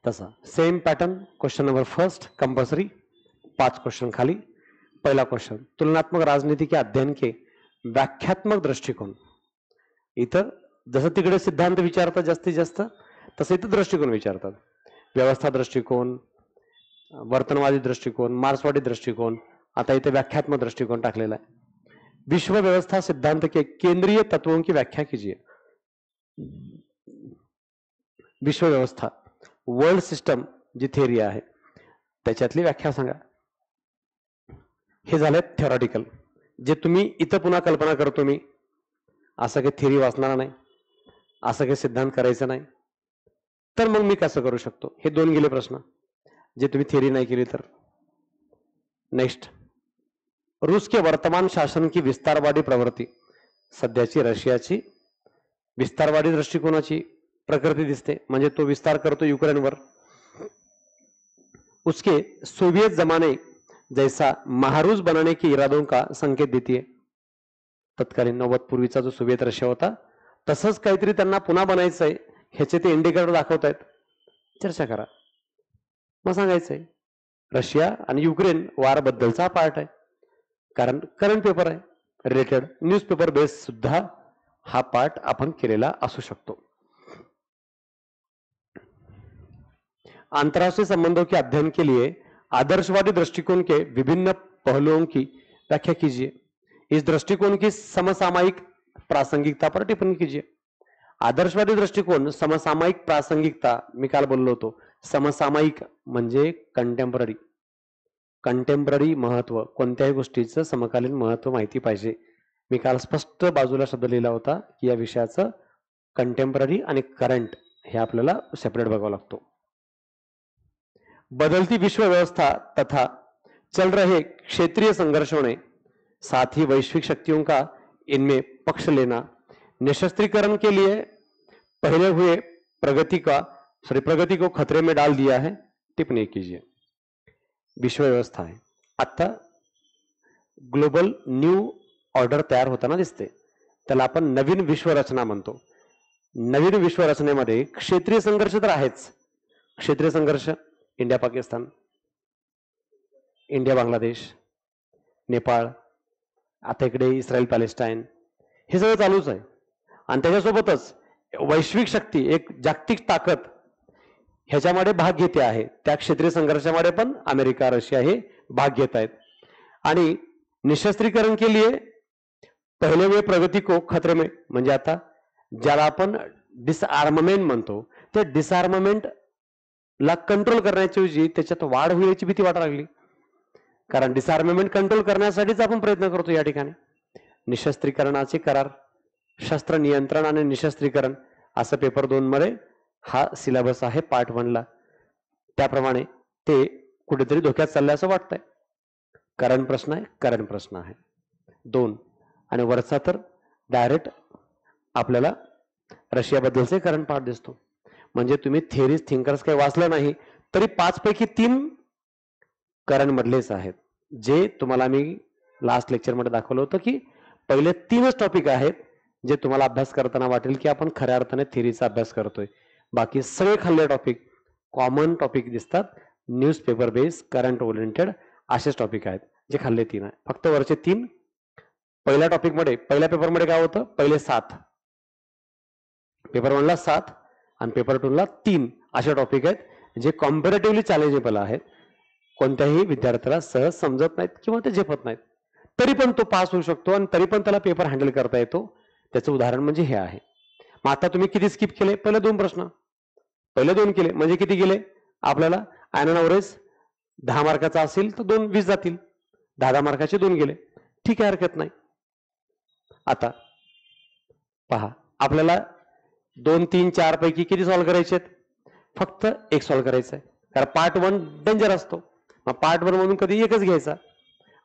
[SPEAKER 1] तसा same pattern. Question number first compulsory, 5 question खाली. पहला क्वेश्चन, तुलनात्मक राजनीति के अध्ययन के व्याख्यात्मक दृष्टिकोन. इथं जसं तिकडे सिद्धांत विचारतात जास्तीत जास्त, तसं इथं दृष्टिकोन विचारतात. व्यवस्था दृष्टिकोन, वर्तनवादी दृष्टिकोन, मार्क्सवादी दृष्टिकोन, आता इथे व्याख्यात्मक दृष्टिकोन टाकलेला आहे. विश्व व्यवस्था सिद्धांत के केंद्रीय तत्वों की व्याख्या कीजिए. विश्व व्यवस्था, वर्ल्ड सिस्टम जी थेअरी आहे त्याच्यातली व्याख्या सांगा. हे झाले थेरॉटिकल, जे तुम्ही इथं पुन्हा कल्पना करतो मी, असं काही थेअरी वाचणार नाही, असं काही सिद्धांत करायचं नाही, तर मग मी कसं करू शकतो. हे 2 गेले प्रश्न, जे तुम्ही थेअरी नाही केली तर. नेक्स्ट, रूस के वर्तमान शासन की विस्तारवादी प्रवृत्ती. सध्याची रशियाची विस्तारवादी दृष्टिकोनाची प्रकृती दिसते, म्हणजे तो विस्तार करतो युक्रेनवर. उसके सोवियत जमाने जैसा महारूस बनाने के इरादों का संकेत देती है. तत्कालीन 90 पूर्वीचा जो सोवियत रशिया होता, तसंच काहीतरी त्यांना पुन्हा बनायचंय, ह्याचे ते इंडिकेटर दाखवतायत. चर्चा करा, मग सांगायचंय रशिया आणि युक्रेन वार बद्दलचा पार्ट आहे, कारण करंट पेपर आहे रिलेटेड. न्यूजपेपर बेस सुद्धा हा पार्ट आपण केलेला असू शकतो. अंतर्राष्ट्रीय संबंधों के अध्ययन के लिए आदर्शवादी दृष्टिकोण के विभिन्न पहलुओं की व्याख्या कीजिए। इस दृष्टिकोण की समसामयिक प्रासंगिकता पर टिप्पणी कीजिए। आदर्शवादी दृष्टिकोन समसामयिक प्रासंगिकता, मी काल बोललो होतो, समसामयिक म्हणजे कंटेम्पररी, कंटेम्पररी महत्व, कोणत्याही गोष्टीचं समकालीन महत्व माहिती पाहिजे। मी काल स्पष्ट बाजूला शब्द लिहिला होता की या विषयाचं कंटेम्पररी आणि करंट हे आपल्याला सेपरेट बघावं लागतो। बदलती विश्व व्यवस्था तथा चल रहे क्षेत्रीय संघर्षों ने साथ ही वैश्विक शक्तियों का इनमें पक्ष लेना निशस्त्रीकरण के लिए पहले हुए प्रगति को खतरे में डाल दिया है। टिप्पणी कीजिए। विश्व व्यवस्था आहे, आता ग्लोबल न्यू ऑर्डर तयार होताना दिसते, त्याला आपण नवीन विश्वरचना म्हणतो। नवीन विश्वरचनेमध्ये क्षेत्रीय संघर्ष तर आहेच, क्षेत्रीय संघर्ष इंडिया पाकिस्तान, इंडिया बांगलादेश, नेपाळ, आता इकडे इस्रायल पॅलेस्टाईन, हे सगळं चालूच आहे। आणि त्याच्यासोबतच वैश्विक शक्ती, एक जागतिक ताकद ह्याच्यामध्ये भाग घेते आहे। त्या क्षेत्रीय संघर्षामध्ये पण अमेरिका, रशिया हे भाग घेत आहेत। आणि निशस्त्रीकरण के लिए पहले हुए प्रगति को खतरे में, म्हणजे आता ज्याला आपण डिसआर्ममेंट म्हणतो, ते डिसआर्ममेंट ला कंट्रोल करण्याची ऐवजी त्याच्यात वाढ होण्याची भीती वाटायला लागली। कारण डिसआर्ममेंट कंट्रोल करण्यासाठीच आपण प्रयत्न करतो या ठिकाणी। निशस्त्रीकरणाचे करार, शस्त्र नियंत्रण आणि निशस्त्रीकरण असं पेपर 2 मध्ये हा सिलेबस आहे पार्ट 1 ला। त्याप्रमाणे ते कुठेतरी धोक्यात चाललंय असं वाटतंय। करंट प्रश्न आहे, करंट प्रश्न आहे 2, आणि वरचा तर डायरेक्ट आपल्याला रशियाबद्दलचे करंट पार्ट दिसतो। म्हणजे तुम्ही थिअरीज थिंकर्स काही वाचलं नाही तरी 5 पैकी 3 करंट मधलेच आहेत, जे तुम्हाला मी लास्ट लेक्चर मध्ये दाखवलं होतं की पहिले 3च टॉपिक आहेत जे तुम्हाला अभ्यास करताना वाटेल की आपण खऱ्या अर्थाने थिअरीचा अभ्यास करतोय। बाकी सगळे खाल्ले टॉपिक कॉमन टॉपिक दिसतात, न्यूजपेपर बेस, करंट ओरिएंटेड असेच टॉपिक आहेत जे खाल्ले 3 आहे। फक्त वरचे 3 पहिल्या टॉपिक मध्ये, पहिल्या पेपर मध्ये काय होतं, पहिले 7, पेपर 1 ला 7 आणि पेपर 2 ला 3 असे टॉपिक आहेत जे कॉम्पॅरेटिव्हली चॅलेंजेबल आहेत। कोणत्याही विद्यार्थ्याला सहज समजत नाहीत किंवा ते झेपत नाहीत, तरी पण तो पास होऊ शकतो आणि तरी पण त्याला पेपर हँडल करता येतो। त्याचं उदाहरण म्हणजे हे आहे। मग आता तुम्ही किती स्किप केले, पहिले 2 प्रश्न, पहिले 2 केले म्हणजे किती गेले आपल्याला, आयनन अवरेज 10 मार्काचा असेल तर 2 20 जातील, 10 मार्काचे 2 गेले, ठीक आहे, हरकत नाही। आता पहा, आपल्याला 2 3 4 पैकी किती सॉल्व्ह करायचे आहेत, फक्त 1 सॉल्व्ह करायचं आहे, कारण पार्ट 1 डेंजर असतो। मग पार्ट 1 मधून कधी एकच घ्यायचा।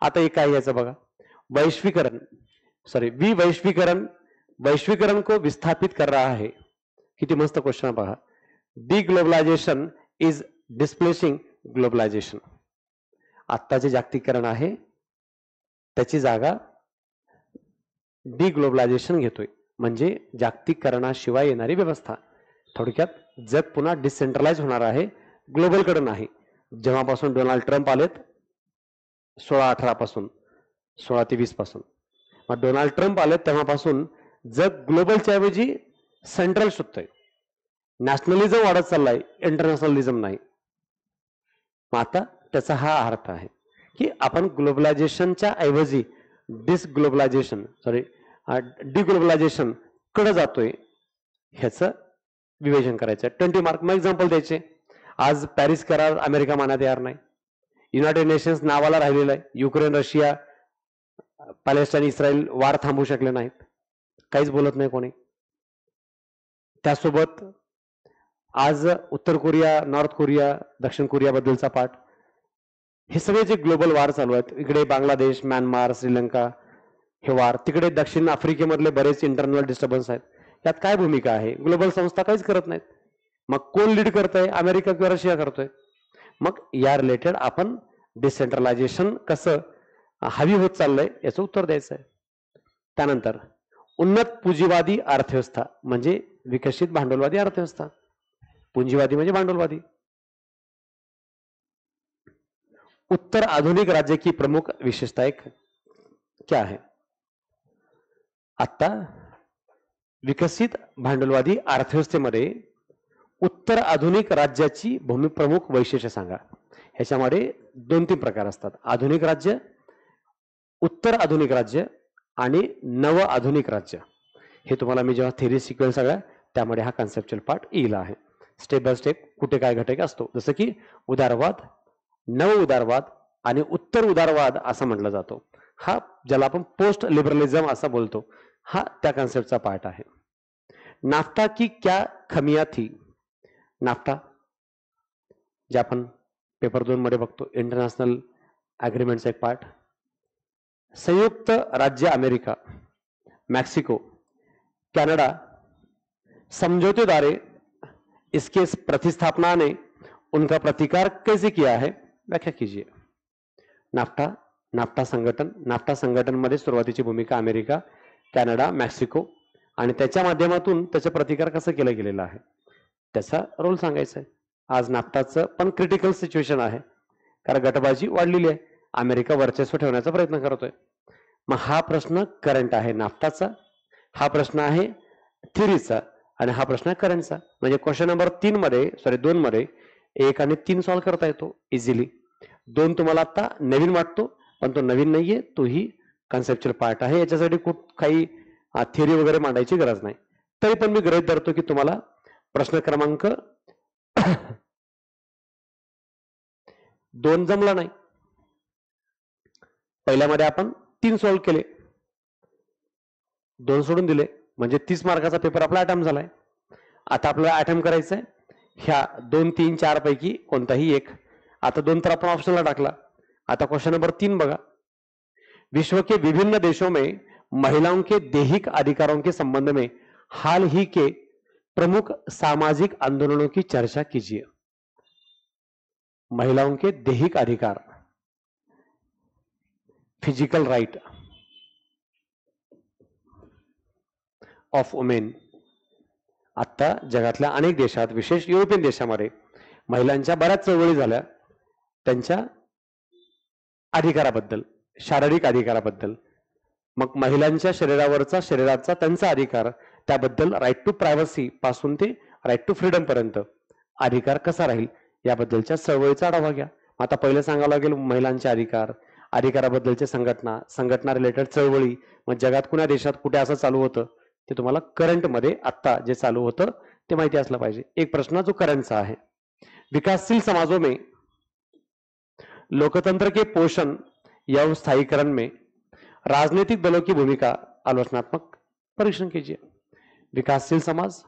[SPEAKER 1] आता एक काय घ्यायचं बघा, वैश्वीकरण, वैश्वीकरण को विस्थापित कर रहा है। किती मस्त क्वेश्चन बघा, डिग्लोबलायझेशन इज डिस्प्लेसिंग ग्लोबलायझेशन। आता जे जागतिकीकरण आहे त्याची जागा डिग्लोबलायझेशन घेतोय, म्हणजे जागतिकीकरणाशिवाय येणारी व्यवस्था। थोडक्यात जग पुन्हा डिसेंट्रलाइज होणार आहे, ग्लोबल कडे नाही। जेव्हापासून डोनाल्ड ट्रम्प आलेत 16-18 पासून, 16 ते 20 पासून, मग डोनाल्ड ट्रम्प आलेत तेव्हापासून जग ग्लोबलच्या ऐवजी सेंट्रल शोधतोय। नॅशनलिझम वाढत चाललाय, इंटरनॅशनलिझम नाही। मग आता त्याचा हा अर्थ आहे की आपण ग्लोबलायझेशनच्या ऐवजी डिग्लोबलायझेशन कडे जातोय, ह्याचं विवेचन करायचं। 20 मार्क मग एक्झाम्पल द्यायचे। आज पॅरिस करार अमेरिका मान्य तयार नाही, युनायटेड नेशन्स नावाला राहिलेलं आहे, युक्रेन, रशिया, पॅलेस्टाईन, इस्रायल वार थांबवू शकले नाहीत, काहीच बोलत नाही कोणी। त्यासोबत आज उत्तर कोरिया, नॉर्थ कोरिया, दक्षिण कोरिया बद्दलचा पाठ, हे सगळे जे ग्लोबल वार चालू आहेत, इकडे बांगलादेश, म्यानमार, श्रीलंका हे वार, तिकडे दक्षिण आफ्रिकेमधले बरेच इंटरनल डिस्टर्बन्स आहेत, यात काय भूमिका आहे, ग्लोबल संस्था काहीच करत नाहीत। मग कोण लीड करतंय, अमेरिका किंवा रशिया करतोय। मग या रिलेटेड आपण डिसेंट्रलायझेशन कसं हवी होत चाललंय याचं उत्तर द्यायचं आहे। त्यानंतर उन्नत पुंजीवादी अर्थव्यवस्था म्हणजे विकसित भांडवलवादी अर्थव्यवस्था। पुंजीवादी म्हणजे भांडवलवादी। उत्तर आधुनिक राज्य की प्रमुख विशेषताएं क्या है। आता विकसित भांडवलवादी अर्थव्यवस्थेमध्ये उत्तर आधुनिक राज्याची प्रमुख वैशिष्ट्य सांगा. ह्याच्यामध्ये 2-3 प्रकार असतात. आधुनिक राज्य, उत्तर आधुनिक राज्य आणि नव आधुनिक राज्य. हे तुम्हाला मी जेव्हा थेरी शिकवेल सगळ्या त्यामध्ये हा कन्सेप्च्युअल पार्ट येईल आहे. स्टेप बाय स्टेप कुठे काय घटक असतो. जसं की उदारवाद, नव उदारवाद आणि उत्तर उदारवाद असं म्हटलं जातो. हा ज्याला आपण पोस्ट लिबरलिझम असं बोलतो, हा त्या कन्सेप्टचा पार्ट आहे. नाफ्ता की क्या खमिया थी. नाफ्ता जे आपण पेपर 2 मध्ये बघतो, इंटरनॅशनल अग्रीमेंटचा एक पार्ट. संयुक्त राज्य अमेरिका, मैक्सिको, कनाडा समझौते द्वारे इसके प्रतिस्थापना ने उनका प्रतिकार कैसे किया है, व्याख्या कीजिए. नाफ्टा संघटन मध्ये सुरुवातीची भूमिका अमेरिका, कॅनडा, मेक्सिको आणि त्याच्या माध्यमातून त्याचा प्रतिकार कसं केला गेलेला आहे त्याचा रोल सांगायचा आहे. आज नाफ्टाचं पण क्रिटिकल सिच्युएशन आहे, कारण गटबाजी वाढलेली आहे. अमेरिका वर्चस्व ठेवण्याचा प्रयत्न करतोय. मग हा प्रश्न करंट आहे नाफ्टाचा, हा प्रश्न आहे थिअरीचा आणि हा प्रश्न आहे करंटचा. म्हणजे क्वेश्चन नंबर 2 मध्ये 1 आणि 3 सॉल्व्ह करता येतो इझिली. 2 तुम्हाला आता नवीन वाटतो, पण तो नवीन नाहीये, तोही कन्सेप्च्युअल पार्ट आहे. याच्यासाठी काही थिअरी वगैरे मांडायची गरज नाही. तरी पण मी गृहीत धरतो की तुम्हाला प्रश्न क्रमांक 2 जमला नाही. पहिल्यामध्ये आपण 3 सॉल्व्ह केले, 2 सोडून दिले, म्हणजे 30 मार्काचा पेपर आपला अटेम्प्ट झालाय. आता आपल्याला अटेम्प्ट करायचा आहे ह्या 2, 3, 4 पैकी कोणताही एक. आता 2 तर आपण ऑप्शनला टाकला. आता क्वेश्चन नंबर 3 बघा. विश्व के विभिन्न देशों में महिलाओं के दैहिक अधिकारों के संबंध में हाल ही के प्रमुख सामाजिक आंदोलनों की चर्चा कीजिए. महिलाओं के दैहिक अधिकार, फिजिकल राइट ऑफ वुमेन. आता जगातल्या अनेक देशात, विशेष युरोपियन देशामध्ये महिलांच्या बऱ्याच चळवळी झाल्या त्यांच्या अधिकाराबद्दल, शारीरिक अधिकाराबद्दल. मग महिलांच्या शरीराचा त्यांचा अधिकार, त्याबद्दल राईट टू प्रायव्हसी पासून ते राईट टू फ्रीडम पर्यंत अधिकार कसा राहील याबद्दलच्या चळवळीचा आढावा घ्या. आता पहिलं सांगावं लागेल महिलांचे अधिकाराबद्दलचे संघटना रिलेटेड चळवळी. मग जगात कुणा देशात कुठे असं चालू होतं ते तुम्हाला करंट मध्ये आत्ता जे चालू होतं ते माहिती असलं पाहिजे. एक प्रश्न जो करंटचा आहे. विकासशील समाजों में लोकतंत्र के पोषण या स्थायीकरण में राजनीतिक दलों की भूमिका आलोचनात्मक परीक्षण कीजिए. विकासशील समाज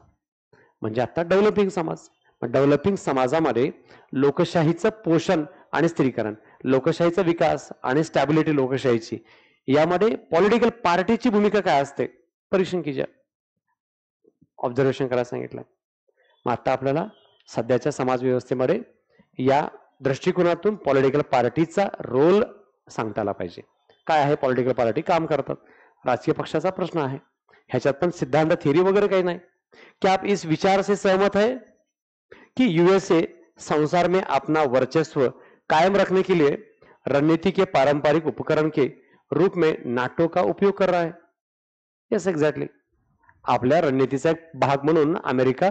[SPEAKER 1] म्हणजे आता डेव्हलपिंग समाज. डेव्हलपिंग समाजामध्ये लोकशाहीचं पोषण आणि स्थिरीकरण, लोकशाहीचा विकास आणि स्टॅबिलिटी लोकशाहीची, यामध्ये पॉलिटिकल पार्टीची भूमिका काय असते परीक्षण कीजिए. ऑब्झर्वेशन करायला सांगितलंय. मग आता आपल्याला सध्याच्या समाज व्यवस्थेमध्ये या दृष्टिकोनातून पॉलिटिकल पार्टीचा रोल सांगता आला पाहिजे. काय आहे पॉलिटिकल पार्टी काम करतात, राजकीय पक्षाचा प्रश्न आहे. ह्याच्यात पण सिद्धांत थिअरी वगैरे काही नाही. क्या आप इस विचार से सहमत है कि यूएसए संसार में अपना वर्चस्व कायम रखने के लिए रणनीति के पारंपरिक उपकरण के रूप में नाटो का उपयोग कर रहा है? Yes, exactly. आपल्या रणनीतीचा एक भाग म्हणून अमेरिका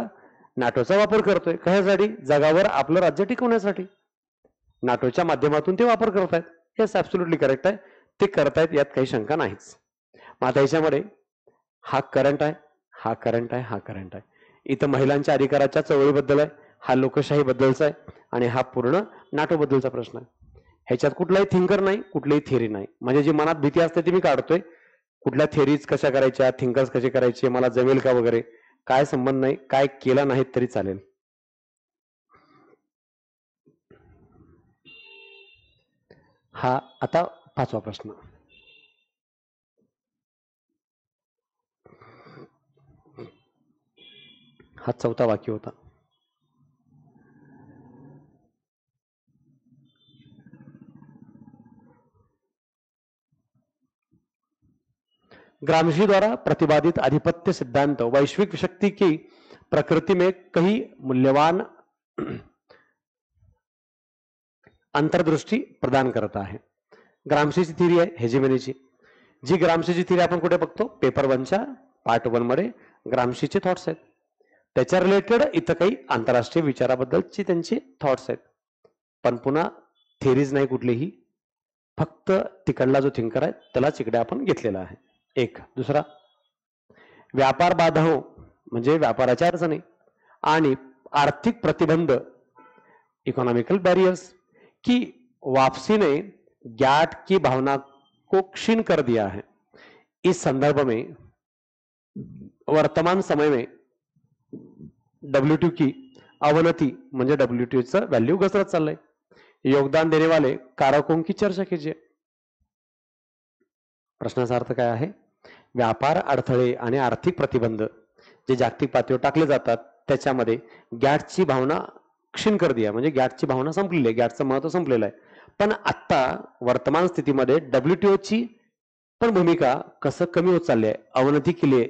[SPEAKER 1] नाटोचा वापर करतोय. कशासाठी? जगावर आपलं राज्य टिकवण्यासाठी. नाटोच्या माध्यमातून ते वापर करतायत. यस, ऍब्सोल्युटली करेक्ट आहे. ते करतायत, यात काही शंका नाहीच. मग आता याच्यामध्ये हा करंट आहे, हा करंट आहे, हा करंट आहे. इथं महिलांच्या अधिकाराच्या चळवळीबद्दल आहे, हा लोकशाही बद्दलचा आहे आणि हा पूर्ण नाटो बद्दलचा प्रश्न आहे. ह्याच्यात कुठलाही थिंकर नाही, कुठलीही थिअरी नाही. म्हणजे जी मनात भीती असते ती मी काढतोय. कुठल्या थिअरीज कशा करायच्या, थिंकर्स कसे करायचे, मला जमेल का वगैरे काय संबंध नाही. काय केलं नाही तरी चालेल. हा आता 5वा प्रश्न. हा 4था वाक्य होता. ग्रामशी द्वारा प्रतिपादित आधिपत्य सिद्धांत वैश्विक शक्ति की प्रकृति में कई मूल्यवान अंतर्दृष्टी प्रदान करत आहे. ग्रामशीची थिअरी आहे हेजिमनीची. जी ग्रामशीची थिअरी आपण कुठे बघतो? पेपर 1च्या पार्ट 1 मध्ये ग्रामशीचे थॉट्स आहेत. त्याच्या रिलेटेड इथं काही आंतरराष्ट्रीय विचाराबद्दलची त्यांची थॉट्स आहेत, पण पुन्हा थेरीज नाही कुठलीही, फक्त तिकडला जो थिंकर आहे त्यालाच इकडे आपण घेतलेला आहे. एक. दुसरा, व्यापार बाधा हो म्हणजे व्यापाराच्या अडचणी आणि आर्थिक प्रतिबंध, इकोनॉमिकल बैरियर्स, की वापसी ने ज्ञात की भावना को क्षीण कर दिया है. इस संदर्भ में वर्तमान समय में WTO की अवनति म्हणजे WTOचं व्हॅल्यू घसरत चाललंय. योगदान देने वाले कारकों की चर्चा कीजिए. प्रश्नाचा अर्थ काय आहे? व्यापार अडथळे आणि आर्थिक प्रतिबंध जे जागतिक पातळीवर टाकले जातात त्याच्यामध्ये गॅटची भावना क्षीण कर दिया, म्हणजे गॅटची भावना संपलेली आहे, गॅटचं महत्व संपलेलं आहे. पण आता वर्तमान स्थितीमध्ये WTOची पण भूमिका कसं कमी होत चालली आहे, अवनती केली आहे.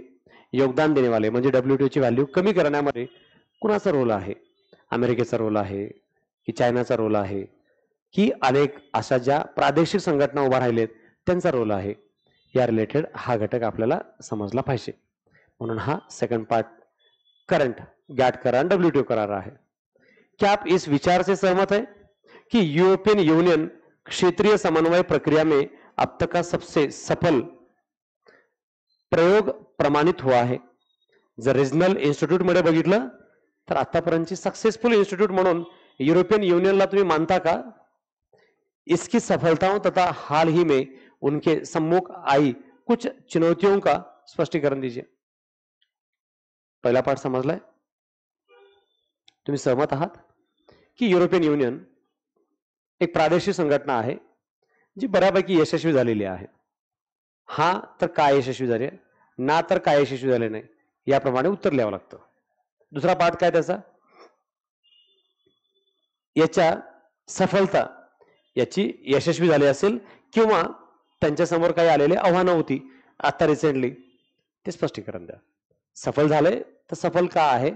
[SPEAKER 1] योगदान देणे वाले म्हणजे WTOची व्हॅल्यू कमी करण्यामध्ये कुणाचा रोल आहे? अमेरिकेचा रोल आहे की चायनाचा रोल आहे की अनेक अशा ज्या प्रादेशिक संघटना उभा राहिलेत त्यांचा रोल आहे? या रिलेटेड हा घटक आपल्याला समजला पाहिजे. म्हणून हा सेकंड पार्ट करंट गॅट करार WTO करार आहे. क्या आप इस विचार से सहमत है कि यूरोपियन यूनियन क्षेत्रीय समन्वय प्रक्रिया में अब तक का सबसे सफल प्रयोग प्रमाणित हुआ है? जर रिजनल इन्स्टिट्यूट मध्ये बघितलं तर आतापर्यंतची सक्सेसफुल इन्स्टिट्यूट म्हणून यूरोपियन यूनियनला तुम्ही मानता का? इसकी सफलताओं तथा हाल ही में उनके सम्मुख आई कुछ चुनौतियों का स्पष्टीकरण दीजिए. पहिला पाठ समजलाय? तुम्ही सहमत आहात की युरोपियन युनियन एक प्रादेशिक संघटना आहे जी बऱ्यापैकी यशस्वी झालेली आहे. हा तर काय यशस्वी झाले, ना तर काय यशस्वी झाले नाही, याप्रमाणे उत्तर लिहावं लागतं. दुसरा पाठ काय त्याचा? याच्या सफलता, याची यशस्वी झाली असेल किंवा त्यांच्या समोर काही आलेले आव्हानं होती आता रिसेंटली, ते स्पष्टीकरण द्या. सफल झाले तर सफल का आहे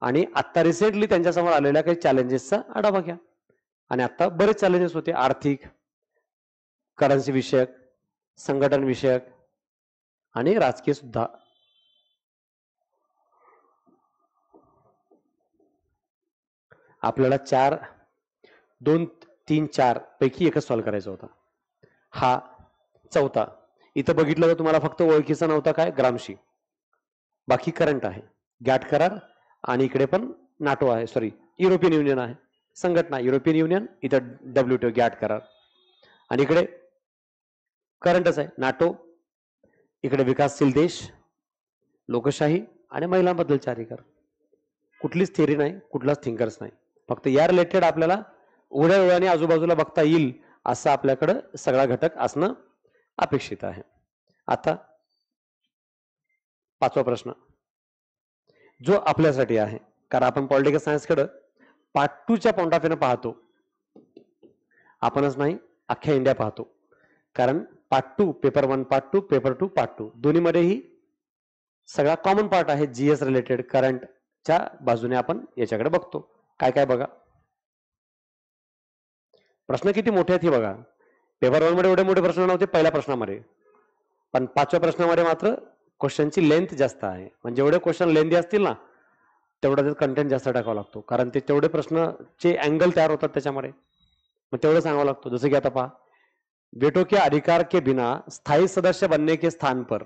[SPEAKER 1] आणि आता रिसेंटली त्यांच्या समोर आलेल्या काही चॅलेंजेसचा आढावा घ्या. आणि आता बरेच चॅलेंजेस होते, आर्थिक, करन्सी विषयक, संघटन विषयक आणि राजकीय सुद्धा. आपल्याला 4, 2, 3, 4 पैकी एकच सॉल्व्ह करायचा होता. हा चौथा. इथं बघितलं तर तुम्हाला फक्त ओळखीचा नव्हता काय? ग्रामशी. बाकी करंट आहे, गॅट करार, आणि इकडे पण नाटो आहे, सॉरी युरोपियन युनियन आहे संघटना, युरोपियन युनियन, इथं WTO गॅट करार, आणि इकडे करंटच आहे नाटो, इकडे विकासशील देश, लोकशाही आणि महिलांबद्दलचे अधिकार. कुठलीच थेरी नाही, कुठलाच थिंकर्स नाही, फक्त या रिलेटेड आपल्याला उघड्या डोळ्याने आजूबाजूला बघता येईल असं आपल्याकडं सगळा घटक असणं अपेक्षित आहे. आता पाचवा प्रश्न जो आपल्यासाठी आहे, कारण आपण पॉलिटिकल सायन्सकडे पार्ट 2च्या पॉइंट ऑफ व्ह्यूने पाहतो, आपणच नाही अख्ख्या इंडिया पाहतो. कारण part 2 paper 1 part 2 paper 2 part 2 दोन्हीमध्येही सगळा कॉमन पार्ट आहे. GS रिलेटेड करंटच्या बाजूने आपण याच्याकडे बघतो. काय काय बघा, प्रश्न किती मोठे आहेत हे बघा. पेपर 1 मध्ये एवढे मोठे प्रश्न नव्हते पहिल्या प्रश्नामध्ये, पण 5व्या प्रश्नामध्ये मात्र क्वेश्चनची लेंथ जास्त आहे. म्हणजे जेवढे क्वेश्चन लेंथी असतील ना तेवढा त्यात कंटेंट जास्त टाकावं लागतो, कारण ते तेवढे प्रश्नचे अँगल तयार होतात त्याच्यामध्ये, मग तेवढं सांगावं लागतो. जसं की आता पहा, वेटो के अधिकार के बिना स्थायी सदस्य बनने के स्थान पर,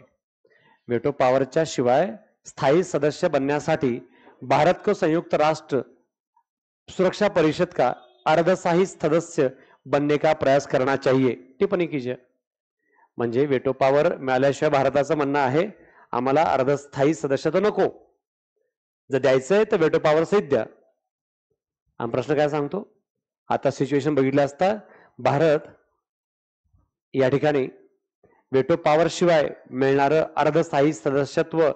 [SPEAKER 1] वेटो पावरच्या शिवाय स्थायी सदस्य बनण्यासाठी भारत को संयुक्त राष्ट्र सुरक्षा परिषद का अर्धस्थायी सदस्य बनने का प्रयास करना चाहिए. टिप्पणी कीजिए. म्हणजे वेटो पॉवर मिळाल्याशिवाय भारताचं म्हणणं आहे आम्हाला अर्धस्थायी सदस्य तर नको, जर द्यायचंय तर वेटो पॉवर सहित द्या. आणि प्रश्न काय सांगतो, आता सिच्युएशन बघितलं असता भारत या ठिकाणी वेटो पॉवर शिवाय मिळणारं अर्धस्थायी सदस्यत्व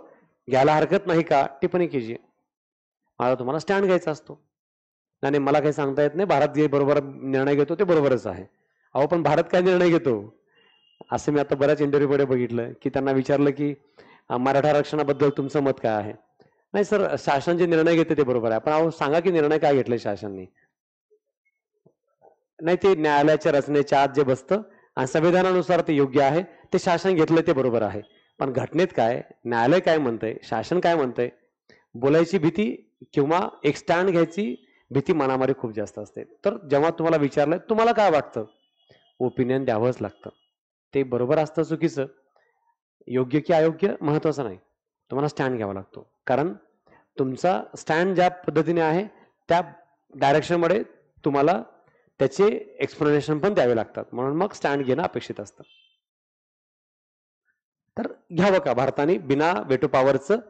[SPEAKER 1] घ्यायला हरकत नाही का? टिप्पणी कीजिए. मला तुम्हाला स्टँड घ्यायचा असतो, नाही मला काही सांगता येत नाही, भारत जे बरोबर निर्णय घेतो ते बरोबरच आहे. अहो पण भारत काय निर्णय घेतो? असं मी आता बऱ्याच इंटरव्ह्यू मध्ये बघितलं की त्यांना विचारलं की मराठा आरक्षणाबद्दल तुमचं मत काय आहे? नाही सर, शासन जे निर्णय घेते ते बरोबर आहे. पण अहो सांगा की निर्णय काय घेतलाय शासनाने? नाही, ते न्यायालयाच्या रचनेच्या आत जे बसतं आणि संविधानानुसार ते योग्य आहे, ते शासन घेतलंय ते बरोबर आहे. पण घटनेत काय, न्यायालय काय म्हणतंय, शासन काय म्हणतंय, बोलायची भीती किंवा एक स्टँड घ्यायची भीती मनामध्ये खूप जास्त असते. तर जेव्हा तुम्हाला विचारलं तुम्हाला काय वाटतं, ओपिनियन द्यावंच लागतं. ते बरोबर असतं चुकीचं, योग्य की अयोग्य महत्वाचं नाही. तुम्हाला स्टँड घ्यावा लागतो. कारण तुमचा स्टँड ज्या पद्धतीने आहे त्या डायरेक्शनमध्ये तुम्हाला त्याचे एक्सप्लेनेशन पण द्यावे लागतात. म्हणून मग स्टँड घेणं अपेक्षित असतं. तर घ्यावं का भारताने बिना वेटो पॉवरचं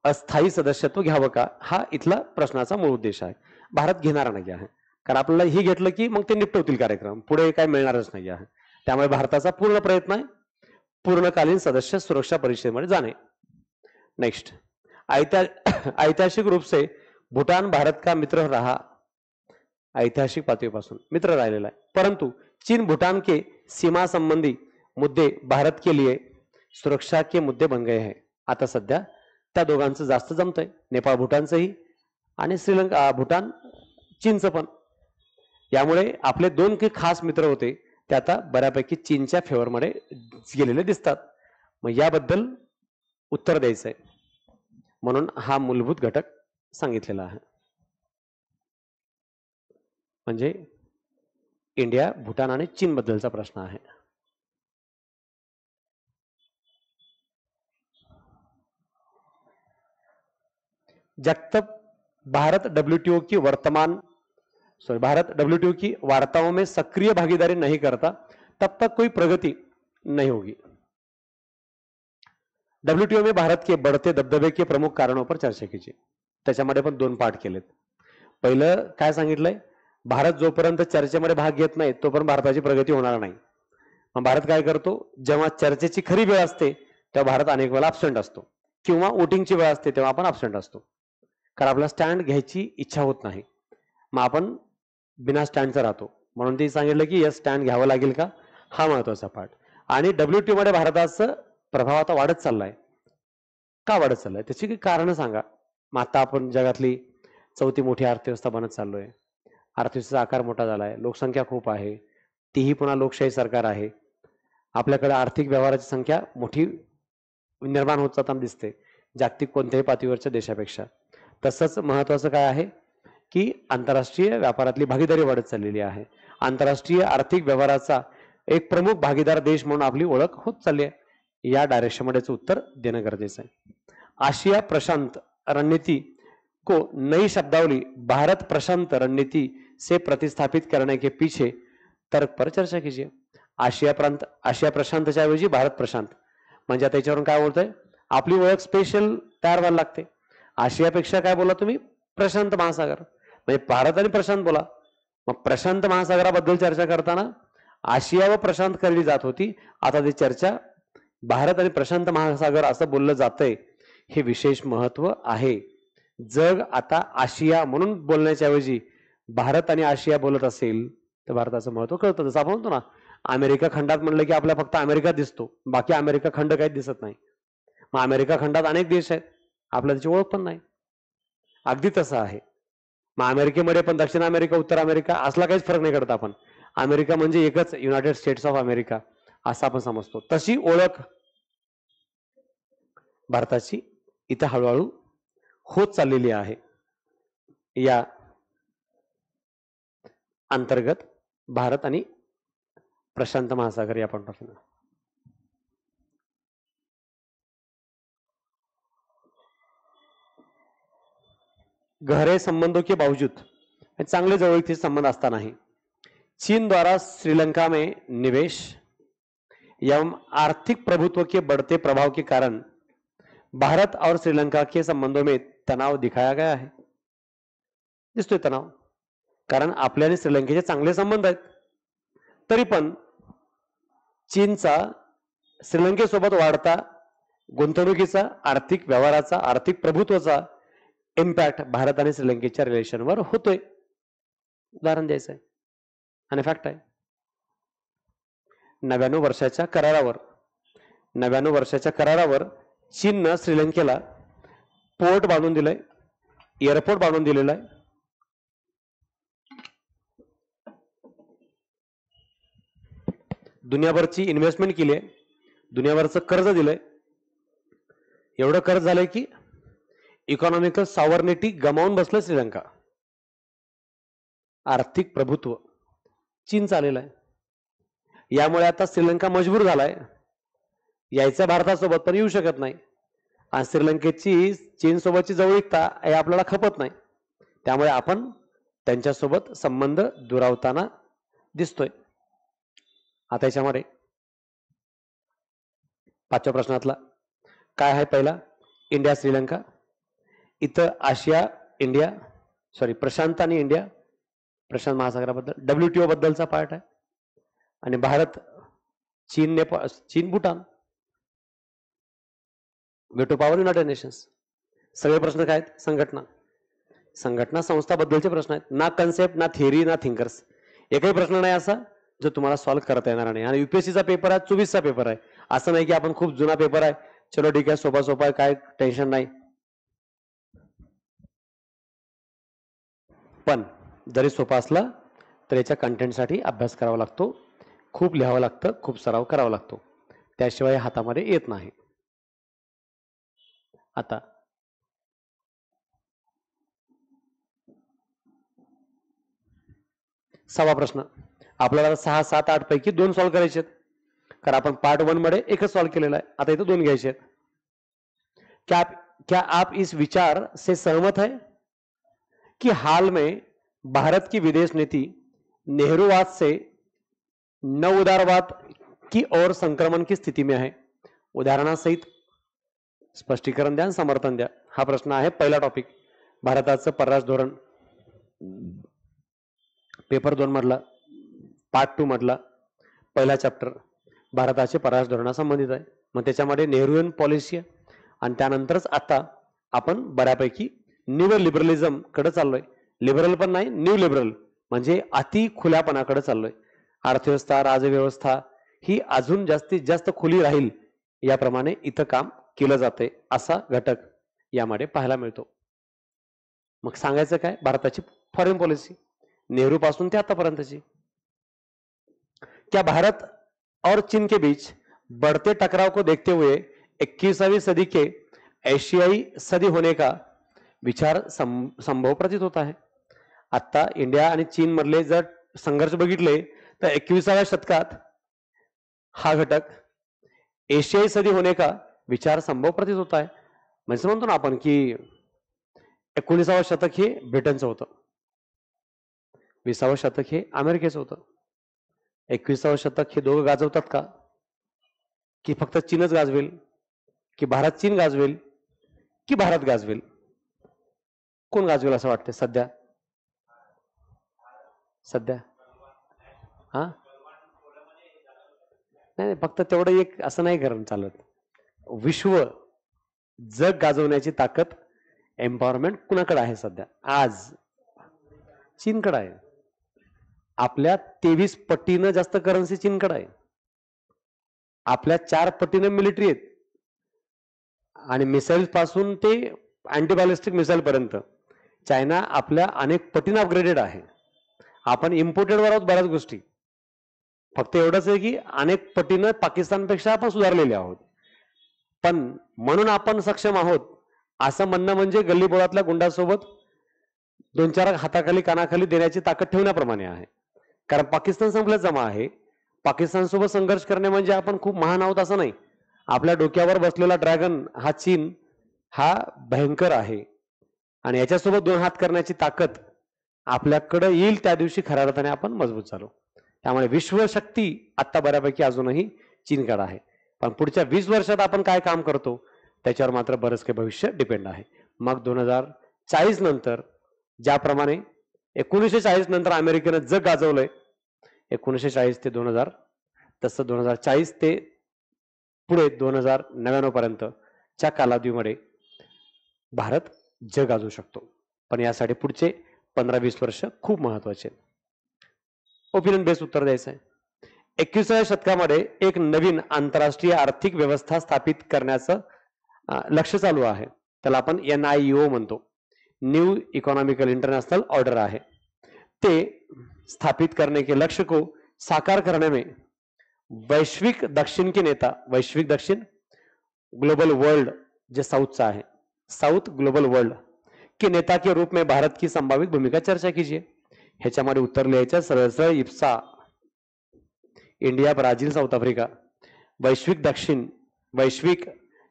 [SPEAKER 1] अस्थायी सदस्यत्व घ्यावं का, हा इथला प्रश्नाचा मूळ उद्देश आहे. भारत घेणार नाही आहे. कारण आपल्याला ही घेतलं की मग ते निपटवतील कार्यक्रम, पुढे काय मिळणारच नाही आहे. त्यामुळे भारताचा पूर्ण प्रयत्न आहे पूर्णकालीन सदस्य सुरक्षा परिषदेमध्ये जाणे. नेक्स्ट, ऐतिहासिक रूप से भूटान भारत का मित्र रहा, ऐतिहासिक पातळीपासून मित्र राहिलेला आहे. परंतु चीन भूटान के सीमा संबंधी मुद्दे भारत के लिए सुरक्षा के मुद्दे बन गए हैं. आता सध्या त्या दोघांचं जास्त जमतंय, नेपाळ भूटानचंही आणि श्रीलंका भूटान चीनचं पण. यामुळे आपले दोन काही खास मित्र होते ते आता बऱ्यापैकी चीनच्या फेवरमध्ये गेलेले दिसतात. मग याबद्दल उत्तर द्यायचंय म्हणून हा मूलभूत घटक सांगितलेला आहे. म्हणजे इंडिया भूटान आणि चीन बद्दलचा प्रश्न आहे. जब तक भारत डब्ल्यूटीओ की वार्ताओं में सक्रिय भागीदारी नहीं करता तब तक कोई प्रगति नहीं होगी. डब्ल्यूटीओ में भारत के बढ़ते दबदबे के प्रमुख कारणों पर चर्चा कीजिए. त्याच्यामध्ये पण 2 पाठ केलेत. पहिलं काय सांगितलंय, भारत जोपर्यंत चर्चेमध्ये भाग घेत नाही तोपर्यंत भारताची प्रगती होणार नाही. मग भारत काय करतो, जेव्हा चर्चेची खरी वेळ असते तेव्हा भारत अनेक वेळा अब्सेंट असतो, किंवा वोटिंगची वेळ असते तेव्हा आपण अब्सेंट असतो. कारण आपला स्टँड घ्यायची इच्छा होत नाही, मग आपण बिना स्टँडचा राहतो. म्हणून ते सांगितलं की या स्टँड घ्यावं लागेल का, हा महत्वाचा पाठ. आणि डब्ल्यूटीओ मध्ये भारताचं प्रभाव आता वाढत चाललाय. का वाढत चाललाय त्याची काही कारण सांगा. मग आता आपण जगातली 4थी मोठी अर्थव्यवस्था बनत चाललोय. अर्थव्यवस्थेचा आकार मोठा झालाय, लोकसंख्या खूप आहे, तीही पुन्हा लोकशाही सरकार आहे. आपल्याकडे आर्थिक व्यवहाराची संख्या मोठी निर्माण होत जाताना दिसते जागतिक कोणत्याही पातळीवरच्या देशापेक्षा. तसंच महत्वाचं काय आहे की आंतरराष्ट्रीय व्यापारातली भागीदारी वाढत चाललेली आहे. आंतरराष्ट्रीय आर्थिक व्यवहाराचा एक प्रमुख भागीदार देश म्हणून आपली ओळख होत चालली आहे. या डायरेक्शनमध्येच उत्तर देणं गरजेचं आहे. आशिया प्रशांत रणनीति को नई शब्दावली भारत प्रशांत रणनीति से प्रतिस्थापित करने के पीछे तर्क पर चर्चा कीजिए. आशिया प्रशांतच्या ऐवजी भारत प्रशांत म्हणजे आता याच्यावरून काय बोलतोय, आपली ओळख स्पेशल तयार व्हायला लागते. आशियापेक्षा काय बोला तुम्ही, प्रशांत महासागर, म्हणजे भारत आणि प्रशांत बोला. मग प्रशांत महासागराबद्दल चर्चा करताना आशिया व प्रशांत करली जात होती, आता ती चर्चा भारत आणि प्रशांत महासागर असं बोललं जातंय. हे विशेष महत्व आहे. जग आता आशिया म्हणून बोलण्याच्या ऐवजी भारत आणि आशिया बोलत असेल तर भारताचं महत्व कळतं. जसं आपण म्हणतो ना, अमेरिका खंडात म्हणलं की आपल्या फक्त अमेरिका दिसतो, बाकी अमेरिका खंड काही दिसत नाही. मग अमेरिका खंडात अनेक देश आहेत, आपल्याला त्याची ओळख पण नाही. अगदी तसं आहे. मग अमेरिकेमध्ये पण दक्षिण अमेरिका, उत्तर अमेरिका असला काहीच फरक नाही करत आपण. अमेरिका म्हणजे एकच युनायटेड स्टेट्स ऑफ अमेरिका असं आपण समजतो. तशी ओळख भारताची इथं हळूहळू होत चाललेली आहे. या अंतर्गत भारत आणि प्रशांत महासागर या पासून गहरे संबंधों के बावजूद, चांगले जवळीकचे संबंध असतानाही चीन द्वारा श्रीलंका में निवेश एवं आर्थिक प्रभुत्व के बढ़ते प्रभाव के कारण भारत और श्रीलंका के संबंधों में तनाव दिखाया गया है. दिसतोय तणाव, कारण आपल्या आणि श्रीलंकेचे चांगले संबंध आहेत, तरी पण चीनचा श्रीलंकेसोबत वाढता गुंतवणुकीचा, आर्थिक व्यवहाराचा, आर्थिक प्रभुत्वाचा इम्पॅक्ट भारत आणि श्रीलंकेच्या रिलेशनवर होतोय. उदाहरण द्यायचं आहे आणि फॅक्ट आहे. 99 वर्षाच्या करारावर चीननं श्रीलंकेला पोर्ट बांधून दिलंय, एअरपोर्ट बांधून दिलेलं आहे. दुनियाभरची इन्व्हेस्टमेंट केली आहे, दुनियाभरचं कर्ज दिलंय. एवढं कर्ज झालंय की इकॉनॉमिकल सॉव्हर्निटी गमावून बसलं श्रीलंका. आर्थिक प्रभुत्व चीन चालेलं आहे. यामुळे आता श्रीलंका मजबूर झालाय, यायचं भारतासोबत पण येऊ शकत नाही. आणि श्रीलंकेची चीन सोबतची जवळीकता हे आपल्याला खपत नाही. त्यामुळे आपण त्यांच्यासोबत संबंध दुरावताना दिसतोय. आता याच्यामध्ये 5व्या प्रश्नातला काय आहे? पहिला, इंडिया श्रीलंका. इथं आशिया इंडिया, प्रशांत आणि इंडिया, प्रशांत महासागराबद्दल WTO बद्दलचा पार्ट आहे. आणि भारत, चीन, नेपाळ, चीन, Bhutan, veto power, United nations. सगळे प्रश्न काय आहेत? संघटना संस्थाबद्दलचे प्रश्न आहेत. ना कन्सेप्ट, ना थिअरी, ना थिंकर्स. एकही प्रश्न नाही असा जो तुम्हाला सॉल्व्ह करता येणार नाही. आणि UPSCचा पेपर आहे, 24चा पेपर आहे. असं नाही की आपण खूप जुना पेपर आहे, चलो ठीक आहे, सोपा सोपा आहे, काय टेन्शन नाही. पण जरी सोपा असला तर याच्या कंटेंटसाठी अभ्यास करावा लागतो, खूप लिहावं लागतं, खूप सराव करावा लागतो. त्याशिवाय हातामध्ये येत नाही. आता 6वा प्रश्न. आपल्याला 6, 7, 8 पैकी 2 सॉल्व्ह करायचे आहेत, कारण आपण पार्ट 1 मध्ये एकच सॉल्व्ह केलेला आहे. आता इथं 2 घ्यायचे आहेत. क्या आप इस विचार से सहमत है कि हाल में भारत की विदेश नीति नेहरूवाद से नवउदारवाद की ओर संक्रमण की स्थिति में है? उदाहरणासहित स्पष्टीकरण द्या, समर्थन द्या. हा प्रश्न आहे पहिला टॉपिक, भारताचं परराष्ट्र धोरण, पेपर 2 मधला, पार्ट 2 मधला पहिला चॅप्टर भारताचे परराष्ट्र धोरणासंबंधित आहे. मग त्याच्यामध्ये नेहरूयन पॉलिसी आहे. आणि त्यानंतरच आता आपण बऱ्यापैकी न्यू लिबरलिझम कडे चाललोय. लिबरल पण नाही, न्यू लिबरल म्हणजे अति खुल्यापणाकडे चाललोय. अर्थव्यवस्था, राजव्यवस्था ही अजून जास्तीत जास्त खुली राहील याप्रमाणे इथं काम केलं जाते, असा घटक यामध्ये पाहायला मिळतो. मग सांगायचं काय? भारताची फॉरेन पॉलिसी नेहरू पासून ते आतापर्यंतची. क्या भारत और चीन के बीच बढ़ते टकराव को देखते हुए 21वीं सदी के एशियाई सदी होने का विचार संभव प्रतीत होता है? आता इंडिया आणि चीन मधले जर संघर्ष बघितले तर 21व्या शतकात हा घटक एशियाई सदी होने का विचार संभव प्रतीत होता है. म्हणजे म्हणतो ना आपण की 19वे शतक हे ब्रिटनचं होतं, 20वे शतक हे अमेरिकेचं होतं. 21वे शतक हे दोघं गाजवतात का? की फक्त चीनच गाजवेल? की भारत चीन गाजवेल? की भारत गाजवेल? कोण गाजवेल असं वाटतं सध्या? हा नाही, फक्त तेवढं एक असं नाही करून चालत. विश्व, जग गाजवण्याची ताकद, एम्पॉवरमेंट कुणाकडे आहे सध्या? आज चीनकडे आहे. आपल्या 23 पटीनं जास्त करन्सी चीनकडे आहे. आपल्या 4 पटीनं मिलिटरी आहेत. आणि मिसाईल पासून ते अँटीबॅलिस्टिक मिसाईल पर्यंत चायना आपल्या अनेक पटीनं अपग्रेडेड आहे. आपण इम्पोर्टेड वर आहोत बऱ्याच गोष्टी. फक्त एवढंच आहे की अनेक पटीनं पाकिस्तानपेक्षा आपण सुधारलेले आहोत. पण म्हणून आपण सक्षम आहोत असं म्हणणं म्हणजे गल्लीबोळातल्या गुंडासोबत 2-4 हाताखाली कानाखाली देण्याची ताकद ठेवण्याप्रमाणे आहे. कारण पाकिस्तान संपल्याच जमा आहे. पाकिस्तानसोबत संघर्ष करणे म्हणजे आपण खूप महान आहोत असं नाही. आपल्या डोक्यावर बसलेला ड्रॅगन हा चीन हा भयंकर आहे. आणि याच्यासोबत 2 हात करण्याची ताकद आपल्याकडे येईल त्या दिवशी खऱ्या अर्थाने आपण मजबूत झालो. त्यामुळे विश्वशक्ती आता बऱ्यापैकी अजूनही चीनकडे आहे. पण पुढच्या 20 वर्षात आपण काय काम करतो त्याच्यावर मात्र बरंच काही भविष्य डिपेंड आहे. मग 2040 नंतर ज्याप्रमाणे 1940 नंतर अमेरिकेनं जग गाजवलंय 1940 ते 2000, तसं 2040 ते पुढे 2099 पर्यंतच्या कालावधीमध्ये भारत जग गाजवू शकतो. पण यासाठी पुढचे 15-20 वर्ष खूप महत्वाचे. ओपिनियन बेस उत्तर द्यायचं आहे. 21व्या शतकामध्ये एक नवीन आंतरराष्ट्रीय आर्थिक व्यवस्था स्थापित करण्याचं लक्ष चालू आहे. त्याला आपण NIEO म्हणतो, न्यू इकोनॉमिकल इंटरनेशनल ऑर्डर आहे. ते स्थापित करने के लक्ष्य को साकार करने में वैश्विक दक्षिण के नेता, वैश्विक दक्षिण ग्लोबल वर्ल्ड जे साऊथचा आहे, साउथ ग्लोबल वर्ल्ड के नेता के रूप में भारत की संभावित भूमिका चर्चा कीजिए. ह्याच्यामध्ये उत्तर लिहायचं सरळ सरळ IBSA. India, Brazil, South Africa. वैश्विक दक्षिण, वैश्विक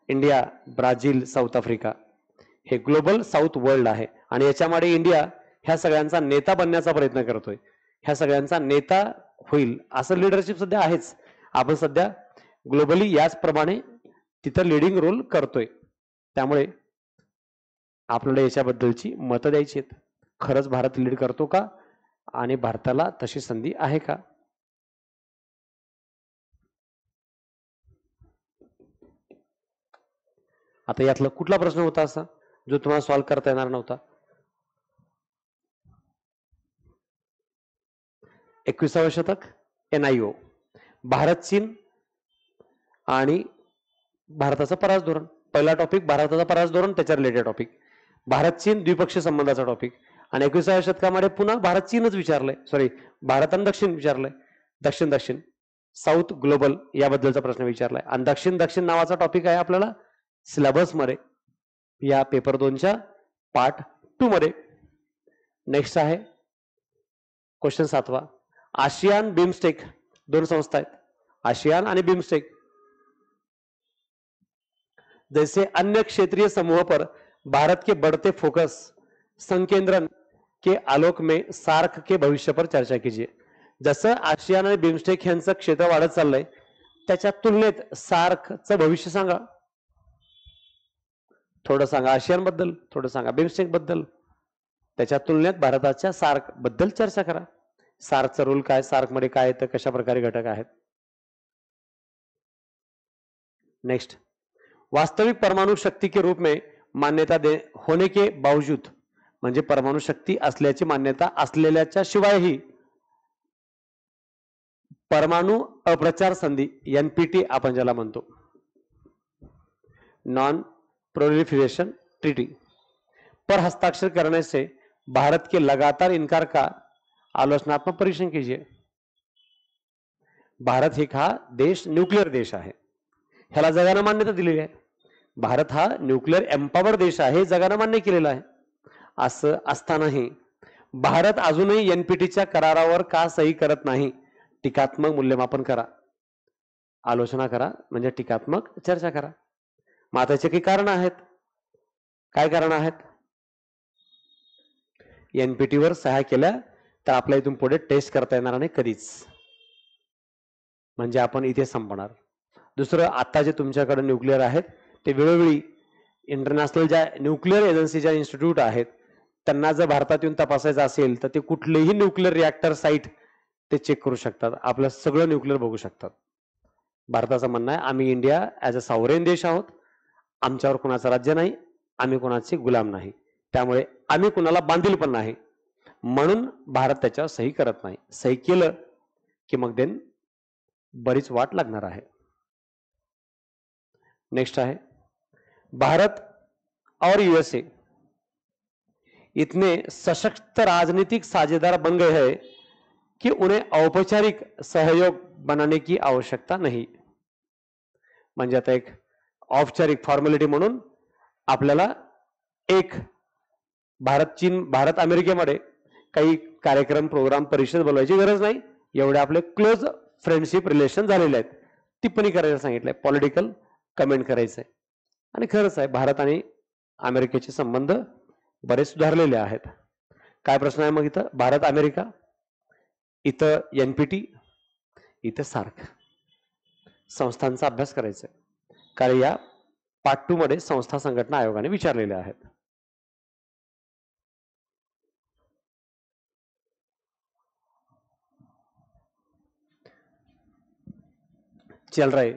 [SPEAKER 1] इंडिया, ब्राझील, साऊथ आफ्रिका. हे ग्लोबल साऊथ वर्ल्ड आहे आणि याच्यामध्ये इंडिया ह्या सगळ्यांचा नेता बनण्याचा प्रयत्न करतोय. ह्या सगळ्यांचा नेता होईल असं लिडरशिप सध्या आहेच. आपण सध्या ग्लोबली याचप्रमाणे तिथं लिडिंग रोल करतोय. त्यामुळे आपल्याला याच्याबद्दलची मतं द्यायची आहेत. खरंच भारत लीड करतो का आणि भारताला तशी संधी आहे का? आता यातला कुठला प्रश्न होता असा जो तुम्हाला सॉल्व्ह करता येणार नव्हता? 21वे शतक, NIO, भारत चीन आणि भारताचं परास धोरण. पहिला टॉपिक भारताचा परास धोरण, त्याच्या रिलेटेड टॉपिक भारत चीन द्विपक्षीय संबंधाचा टॉपिक. आणि 21व्या शतकामध्ये पुन्हा भारत चीनच विचारलंय, सॉरी भारत आणि दक्षिण विचारलंय. दक्षिण दक्षिण साऊथ ग्लोबल याबद्दलचा प्रश्न विचारलाय. आणि दक्षिण दक्षिण नावाचा टॉपिक आहे आपल्याला सिलेबस मध्ये या पेपर 2च्या पार्ट 2 मध्ये. नेक्स्ट आहे क्वेश्चन 7वा. आशियान बिमस्टेक, दोन संस्था आहेत आशियान आणि बिमस्टेक. जैसे अन्य क्षेत्रीय समूह पर भारत के बढ़ते फोकस संकेंद्रण के आलोक में सार्क के भविष्य पर चर्चा कीजिए. जसं आशियान आणि बिमस्टेक यांचं क्षेत्र वाढत चाललंय त्याच्या तुलनेत सार्कचं भविष्य सांगा. थोडं सांगा आशियान बद्दल, थोडं सांगा बिमस्टेक बद्दल. त्याच्या तुलनेत भारताच्या सार्क बद्दल चर्चा करा. सार्कचा रोल काय, सार्क मध्ये काय येतं, कशा प्रकारे घटक आहेत. नेक्स्ट, वास्तविक परमाणु शक्ति के रूप में मान्यता होने के बावजूद, म्हणजे परमाणु शक्ती असल्याची मान्यता असलेल्याच्या शिवायही परमाणु अप्रचार संधि NPT आपण ज्याला म्हणतो, नॉन प्रोलिफरेशन ट्रीटी पर हस्ताक्षर करने से भारत के लगातार इनकार का आलोचनात्मक परीक्षण कीजिए. भारत हा देश न्यूक्लिअर देश आहे, ह्याला जगाने मान्यता दिलेली आहे. भारत हा न्यूक्लिअर एम्पावर देश आहे, जगाने मान्य केलेला आहे. असं असतानाही भारत अजूनही NPTच्या करारावर का सही करत नाही? टीकात्मक मूल्यमापन करा, आलोचना करा, म्हणजे टीकात्मक चर्चा करा. मग त्याचे काही कारण आहेत. काय कारण आहेत? NPT वर सह्या केल्या तर आपल्या इथून पुढे टेस्ट करता येणार नाही कधीच, म्हणजे आपण इथे संपणार. दुसरं, आता जे तुमच्याकडे न्यूक्लिअर आहेत ते वेळोवेळी इंटरनॅशनल ज्या न्यूक्लिअर एजन्सीच्या इन्स्टिट्यूट आहेत त्यांना जर भारतात येऊन तपासायचं असेल तर ते कुठलेही न्यूक्लिअर रिॲक्टर साईट ते चेक करू शकतात, आपलं सगळं न्यूक्लिअर बघू शकतात. भारताचं म्हणणं आहे आम्ही इंडिया ॲज अ सॉव्हरेन देश आहोत, आमच्यावर कुणाचं राज्य नाही, आम्ही कुणाचे गुलाम नाही, त्यामुळे आम्ही कुणाला बांधील पण नाही, म्हणून भारत त्याच्यावर सही करत नाही. सही केलं की मग देन बरीच वाट लागणार आहे. नेक्स्ट आहे, भारत और USA इतने सशक्त राजनीतिक साझेदार बन गए हैं कि उन्हें औपचारिक सहयोग बनाने की आवश्यकता नहीं. म्हणजे आता एक औपचारिक फॉर्मॅलिटी म्हणून आपल्याला एक भारत अमेरिकेमध्ये काही कार्यक्रम, प्रोग्राम, परिषद बोलवायची गरज नाही. एवढे आपले क्लोज फ्रेंडशिप रिलेशन झालेले आहेत. टिप्पणी करायला सांगितलंय, पॉलिटिकल कमेंट करायचंय. आणि खरंच आहे भारत आणि अमेरिकेचे संबंध बरेच सुधारलेले आहेत. काय प्रश्न आहे मग इथं? भारत अमेरिका, इथं NPT, इथं सार्क. संस्थांचा अभ्यास करायचा आहे, कारण या पार्ट 2 मध्ये संस्था संघटना आयोगाने विचारलेले आहेत. चल रहे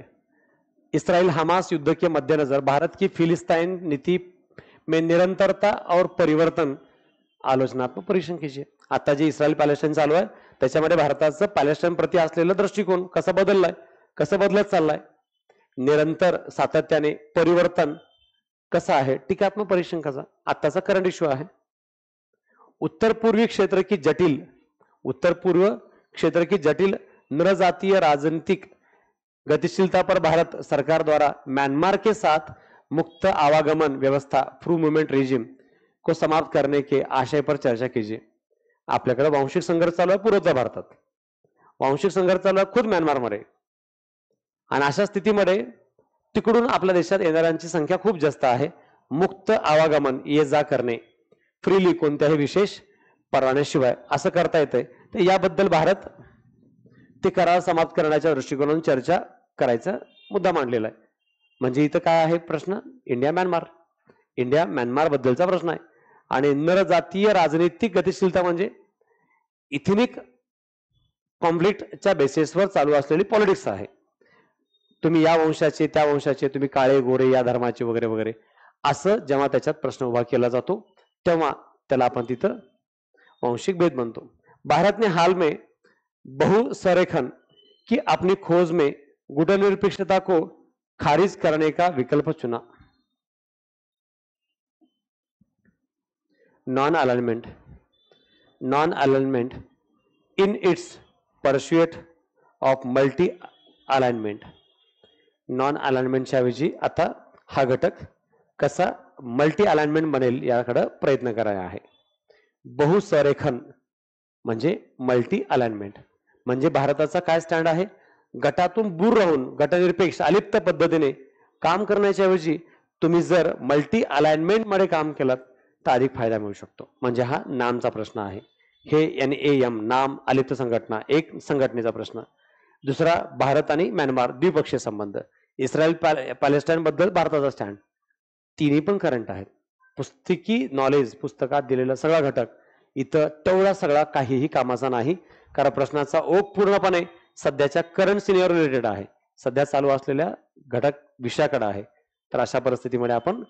[SPEAKER 1] इसराइल हमास युद्ध के मद्देनजर भारत की फिलिस्तीन नीति में निरंतरता और परिवर्तन आलोचनात्मक परीक्षण कीजिए. आता जे इस्रायल पॅलेस्टाईन चालू आहे त्याच्यामध्ये भारताचं पॅलेस्टाईन प्रति असलेला दृष्टिकोन कसा बदललाय, कसं बदलत चाललाय, निरंतर सातत्याने परिवर्तन कसं आहे, टीकात्मक परीक्षण कसा. आताचा करंट इश्यू आहे. उत्तर पूर्व क्षेत्र की जटिल नृजातीय राजनीतिक गतिशीलता पर भारत सरकार द्वारा म्यांमार के साथ मुक्त आवागमन व्यवस्था फ्री मूवमेंट रेजिम को समाप्त करने के आशय पर चर्चा कीजिए. आपल्याकडे वांशिक संघर्ष चालू आहे पूर्वच्या भारतात, वांशिक संघर्ष चालू आहे खुद म्यानमारमध्ये, आणि अशा स्थितीमध्ये तिकडून आपल्या देशात येणाऱ्यांची संख्या खूप जास्त आहे. मुक्त आवागमन ये जा करणे फ्रीली कोणत्याही विशेष परवान्याशिवाय असं करता येते. तर याबद्दल भारत ते करार समाप्त करण्याच्या दृष्टिकोनातून चर्चा करायचा मुद्दा मांडलेला आहे. म्हणजे इथं काय आहे प्रश्न, इंडिया म्यानमार बद्दलचा प्रश्न आहे. आणि नरजातीय राजनीतिक गतिशीलता म्हणजे इथेनिक कॉन्फ्लिक्टच्या बेसिसवर चालू असलेली पॉलिटिक्स आहे. तुम्ही या वंशाचे त्या वंशाचे, तुम्ही काळे गोरे या धर्माचे वगैरे वगैरे असं जेव्हा त्याच्यात प्रश्न उभा केला जातो तेव्हा त्याला आपण तिथं वांशिक भेद म्हणतो. भारत ने हाल में बहु संरेखन की अपनी खोज में गुटनिरपेक्षता को खारिज करने का विकल्प चुना. Non alignment in its pursuit of multi alignment. Non अलाइनमेंटच्या ऐवजी आता हा घटक कसा मल्टी अलाइनमेंट बनेल याकडे प्रयत्न करायचा आहे. बहुसंरेखन म्हणजे मल्टी अलाइनमेंट. म्हणजे भारताचा काय स्टँड आहे, गटातून दूर राहून गटनिरपेक्ष अलिप्त पद्धतीने काम करण्याच्या ऐवजी तुम्ही जर मल्टी अलाइनमेंट मध्ये काम केलं तर अधिक फायदा मिळू शकतो. म्हणजे हा नामचा प्रश्न आहे. हे NAM नाम अलिप्त संघटना एक संघटनेचा प्रश्न. दुसरा भारत आणि म्यानमार द्विपक्षीय संबंध. इस्रायल पॅलेस्टाईन बद्दल भारताचा स्टँड. तिन्ही पण करंट आहेत. पुस्तकी नॉलेज पुस्तकात दिलेला सगळा घटक इथं तेवढा सगळा काहीही कामाचा नाही, कारण प्रश्नाचा ओघ पूर्णपणे सध्याच्या करंट सिनियर रिलेटेड आहे, सध्या चालू असलेल्या घटक विषयाकडे आहे. तर अशा परिस्थितीमध्ये आपण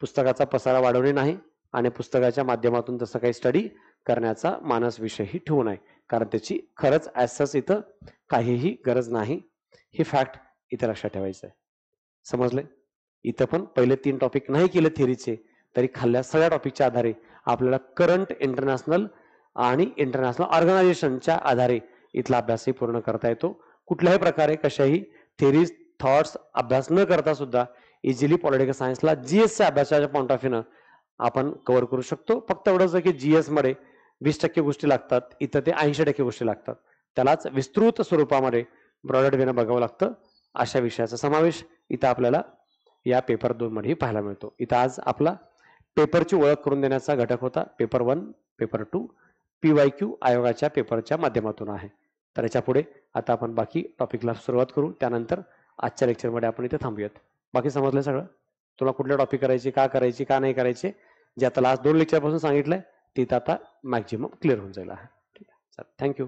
[SPEAKER 1] पुस्तकाचा पसारा वाढवणे नाही आणि पुस्तकाच्या माध्यमातून तसं काही स्टडी करण्याचा मानस विषयही ठेवू नये, कारण त्याची खरंच ॲज इथं काहीही गरज नाही. ही फॅक्ट इथं लक्षात ठेवायचं आहे. समजले? इथं पण पहिले 3 टॉपिक नाही केले थेरीचे तरी खाल्ल्या सगळ्या टॉपिकच्या आधारे आपल्याला करंट इंटरनॅशनल आणि इंटरनॅशनल ऑर्गनायझेशनच्या आधारे इथला अभ्यासही पूर्ण करता येतो. कुठल्याही प्रकारे कशाही थेरीज थॉट्स अभ्यास न करता सुद्धा इझिली पॉलिटिकल सायन्सला GS च्या अभ्यासाच्या पॉइंट ऑफ व्ह्यूनं आपण कव्हर करू शकतो. फक्त एवढंच की GS मध्ये 20% गोष्टी लागतात, इथं ते 80% गोष्टी लागतात. त्यालाच विस्तृत स्वरूपामध्ये ब्रॉडर वेनं बघावं लागतं. अशा विषयाचा समावेश इथं आपल्याला या पेपर 2 मध्ये पाहायला मिळतो. इथं आज आपला पेपरची ओळख करून देण्याचा घटक होता. पेपर 1, पेपर 2 PYQ आयोगाच्या पेपरच्या माध्यमातून आहे. तर याच्या पुढे आता आपण बाकी टॉपिकला सुरुवात करू. त्यानंतर आजच्या लेक्चरमध्ये आपण इथे थांबूयात. बाकी समजलं सगळं? तुला कुठले टॉपिक करायचे, का करायचे, का नाही करायचे, जे आता लास्ट 2 लेक्चरपासून सांगितलंय तिथं आता मॅक्झिमम क्लिअर होऊन जाईल. ठीक आहे, चल थँक्यू.